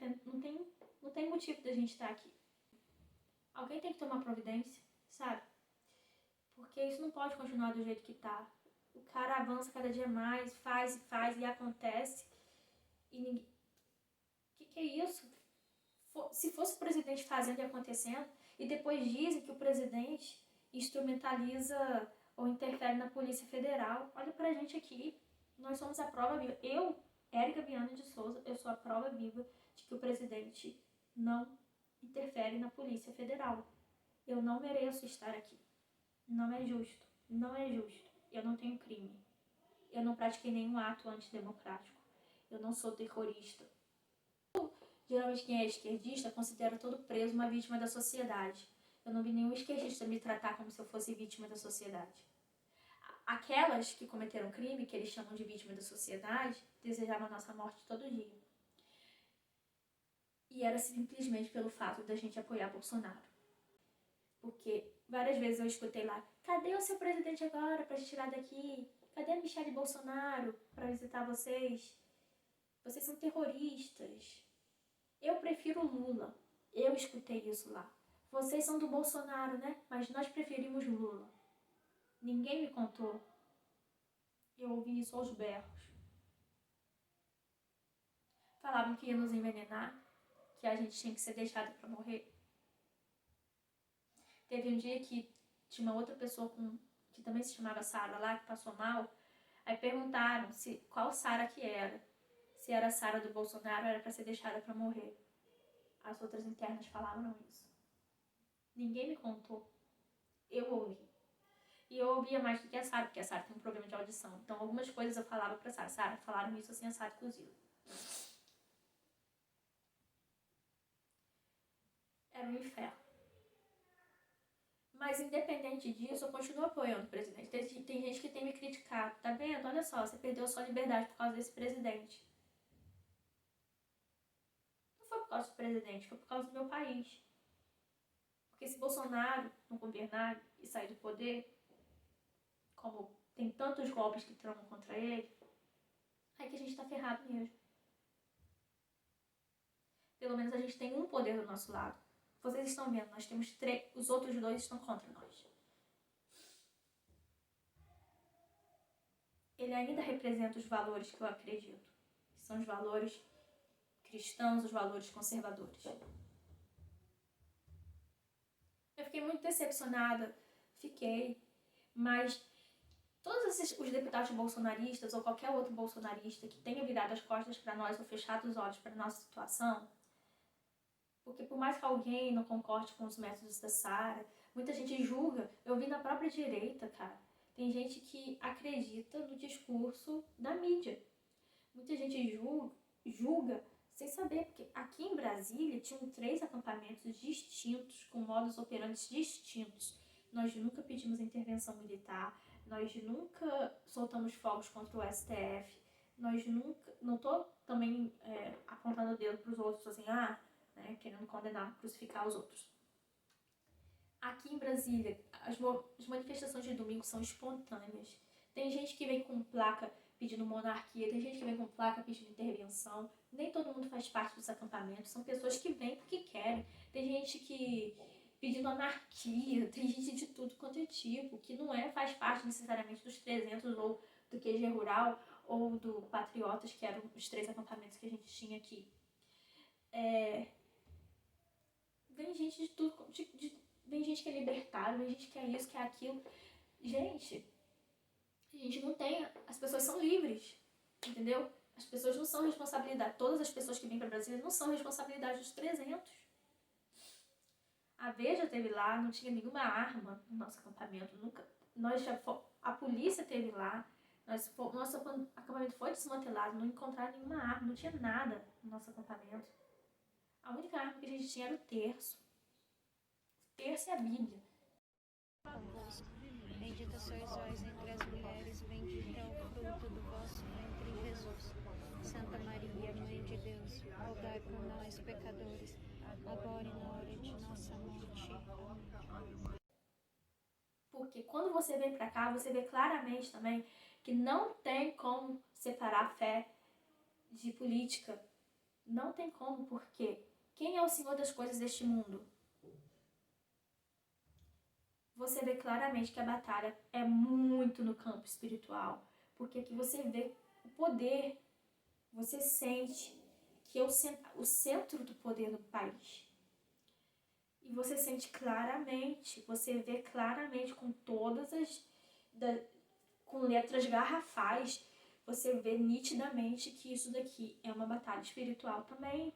não tem motivo da gente estar aqui. Alguém tem que tomar providência, sabe? Porque isso não pode continuar do jeito que tá. O cara avança cada dia mais, faz e acontece. E ninguém... Que é isso? Se fosse o presidente fazendo e acontecendo, e depois dizem que o presidente instrumentaliza ou interfere na Polícia Federal. Olha pra gente aqui, nós somos a prova viva. Eu, Érica Viana de Souza, eu sou a prova viva de que o presidente não interfere na Polícia Federal. Eu não mereço estar aqui. Não é justo. Não é justo. Eu não tenho crime. Eu não pratiquei nenhum ato antidemocrático. Eu não sou terrorista. Geralmente quem é esquerdista considera todo preso uma vítima da sociedade. Eu não vi nenhum esquerdista me tratar como se eu fosse vítima da sociedade. Aquelas que cometeram crime, que eles chamam de vítima da sociedade, desejavam a nossa morte todo dia. E era simplesmente pelo fato da gente apoiar Bolsonaro. Porque várias vezes eu escutei lá: cadê o seu presidente agora para te tirar daqui? Cadê a Michelle Bolsonaro para visitar vocês? Vocês são terroristas. Eu prefiro Lula. Eu escutei isso lá. Vocês são do Bolsonaro, né? Mas nós preferimos Lula. Ninguém me contou. Eu ouvi isso aos berros. Falavam que ia nos envenenar, que a gente tinha que ser deixado para morrer. Teve um dia que tinha uma outra pessoa que também se chamava Sara lá, que passou mal. Aí perguntaram qual Sara que era. Se era a Sara do Bolsonaro, era para ser deixada para morrer. As outras internas falavam isso. Ninguém me contou. Eu ouvi. E eu ouvia mais do que a Sara, porque a Sara tem um problema de audição. Então algumas coisas eu falava pra Sara. Sara, falaram isso assim, assado cozido. Era um inferno. Mas independente disso, eu continuo apoiando o presidente. Tem gente que tem me criticado. Tá vendo? Olha só, você perdeu sua liberdade por causa desse presidente. Não foi por causa do presidente, foi por causa do meu país. Porque se Bolsonaro não governar e sair do poder, como tem tantos golpes que tramam contra ele, é que a gente tá ferrado mesmo. Pelo menos a gente tem um poder do nosso lado. Vocês estão vendo, nós temos 3, os outros 2 estão contra nós. Ele ainda representa os valores que eu acredito, que são os valores cristãos, os valores conservadores. Eu fiquei muito decepcionada, mas todos os deputados bolsonaristas ou qualquer outro bolsonarista que tenha virado as costas para nós ou fechado os olhos para a nossa situação, porque por mais que alguém não concorde com os métodos da Sara, muita gente julga. Eu vi na própria direita, cara. Tem gente que acredita no discurso da mídia. Muita gente julga sem saber, porque aqui em Brasília tinham 3 acampamentos distintos, com modus operandi distintos. Nós nunca pedimos intervenção militar, nós nunca soltamos fogos contra o STF, nós nunca... Não tô também apontando o dedo pros outros, assim, né, querendo condenar, crucificar os outros. Aqui em Brasília, as manifestações de domingo são espontâneas. Tem gente que vem com placa pedindo monarquia, tem gente que vem com placa pedindo intervenção. Nem todo mundo faz parte dos acampamentos, são pessoas que vêm porque querem. Tem gente que pedindo anarquia, tem gente de tudo quanto é tipo, que não faz parte necessariamente dos 300 ou do QG Rural ou do Patriotas, que eram os 3 acampamentos que a gente tinha aqui. Vem gente de tudo, vem gente que é libertário, vem gente que é isso, que é aquilo. Gente, a gente não tem, as pessoas são livres, entendeu? As pessoas não são responsabilidade, todas as pessoas que vêm para Brasília não são responsabilidade dos 300. A Veja teve lá, não tinha nenhuma arma no nosso acampamento, nunca. A polícia teve lá, nosso acampamento foi desmantelado, não encontraram nenhuma arma, não tinha nada no nosso acampamento. A única arma que a gente tinha era o terço. O terço e a Bíblia. Bendita sois vós entre as mulheres, bendito é o fruto do vosso ventre, Jesus. Santa Maria, Mãe de Deus, rogai por nós, pecadores, agora e na hora de nossa morte. Amém. Porque quando você vem pra cá, você vê claramente também que não tem como separar a fé de política. Não tem como, porque quem é o Senhor das coisas deste mundo? Você vê claramente que a batalha é muito no campo espiritual, porque aqui você vê o poder, você sente que é o centro do poder do país. E você sente claramente, você vê claramente com todas com letras garrafais, você vê nitidamente que isso daqui é uma batalha espiritual também.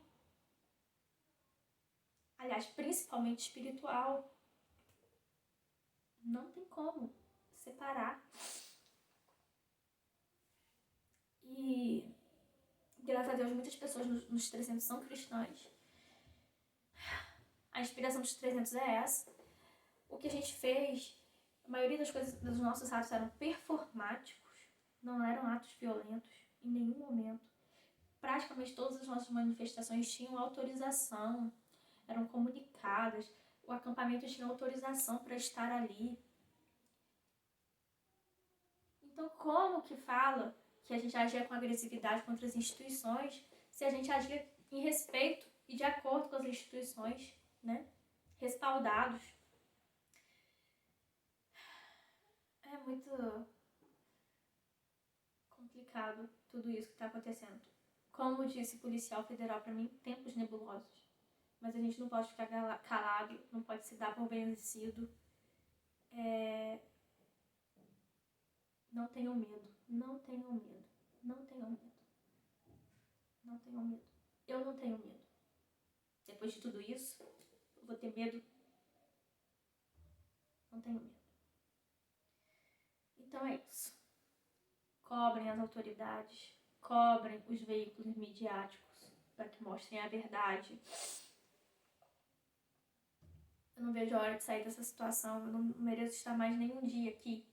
Aliás, principalmente espiritual. Não tem como separar. E, graças a Deus, muitas pessoas nos 300 são cristãs. A inspiração dos 300 é essa. O que a gente fez, a maioria das coisas dos nossos atos eram performáticos, não eram atos violentos em nenhum momento. Praticamente todas as nossas manifestações tinham autorização, eram comunicadas, o acampamento tinha autorização para estar ali. Então, como que fala que a gente agia com agressividade contra as instituições se a gente agia em respeito e de acordo com as instituições, né? Respaldados. É muito complicado tudo isso que está acontecendo. Como disse o policial federal para mim, tempos nebulosos. Mas a gente não pode ficar calado, não pode se dar por vencido. Não tenham medo, não tenham medo, não tenham medo. Não tenham medo. Eu não tenho medo. Depois de tudo isso, eu vou ter medo? Não tenho medo. Então é isso. Cobrem as autoridades, cobrem os veículos midiáticos para que mostrem a verdade. Eu não vejo a hora de sair dessa situação, eu não mereço estar mais nenhum dia aqui.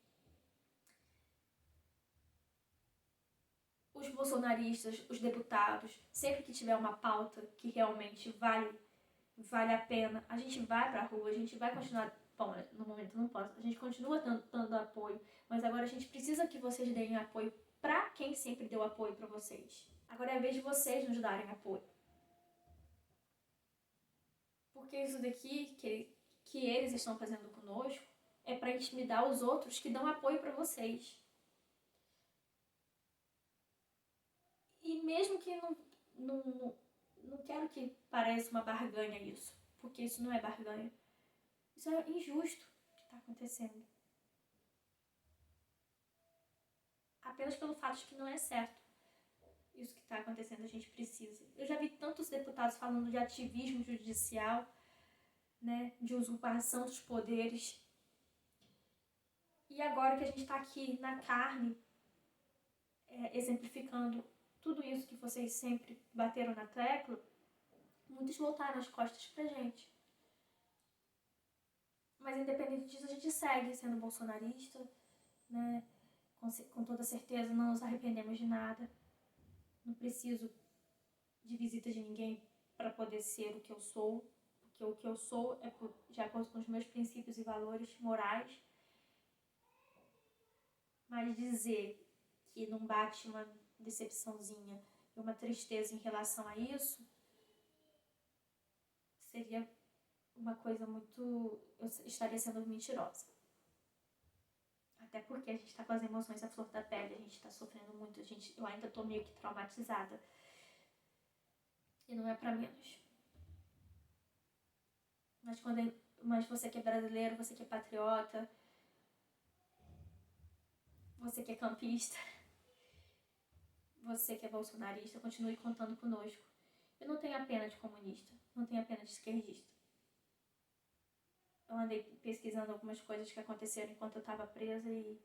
Os bolsonaristas, os deputados, sempre que tiver uma pauta que realmente vale a pena, a gente vai pra rua, a gente vai continuar. Bom, no momento não posso, a gente continua dando apoio, mas agora a gente precisa que vocês deem apoio pra quem sempre deu apoio pra vocês. Agora é a vez de vocês nos darem apoio. Porque isso daqui que eles estão fazendo conosco é pra intimidar os outros que dão apoio pra vocês. E mesmo que não quero que pareça uma barganha isso, porque isso não é barganha. Isso é injusto que está acontecendo. Apenas pelo fato de que não é certo. Isso que está acontecendo, a gente precisa. Eu já vi tantos deputados falando de ativismo judicial, né, de usurpação dos poderes. E agora que a gente está aqui na carne, exemplificando tudo isso que vocês sempre bateram na tecla, muitos voltaram as costas pra gente. Mas independente disso, a gente segue sendo bolsonarista, né? Com toda certeza não nos arrependemos de nada. Não preciso de visita de ninguém para poder ser o que eu sou, porque o que eu sou é de acordo com os meus princípios e valores morais. Mas dizer que não bate uma decepçãozinha e uma tristeza em relação a isso seria uma coisa muito... eu estaria sendo mentirosa. Até porque a gente tá com as emoções à flor da pele, a gente tá sofrendo muito, eu ainda tô meio que traumatizada. E não é pra menos. Mas você que é brasileiro, você que é patriota, você que é campista, você que é bolsonarista, continue contando conosco. Eu não tenho a pena de comunista, não tenho a pena de esquerdista. Eu andei pesquisando algumas coisas que aconteceram enquanto eu estava presa e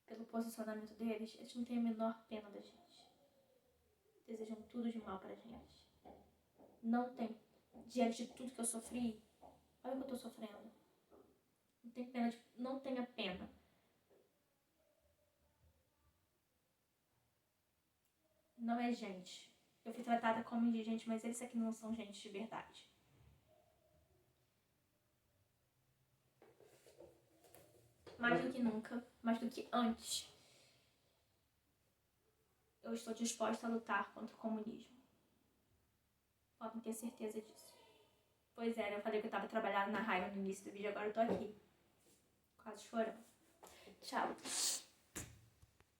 pelo posicionamento deles, eles não têm a menor pena da gente. Desejam tudo de mal pra gente. Não tem. Diante de tudo que eu sofri, olha o que eu tô sofrendo. Não tem pena não tenha pena. Não é gente. Eu fui tratada como indigente, mas eles aqui não são gente de verdade. Mais do que nunca, mais do que antes, eu estou disposta a lutar contra o comunismo. Podem ter certeza disso. Pois é, eu falei que eu tava trabalhando na raiva no início do vídeo, agora eu tô aqui. Quase chorando. Tchau.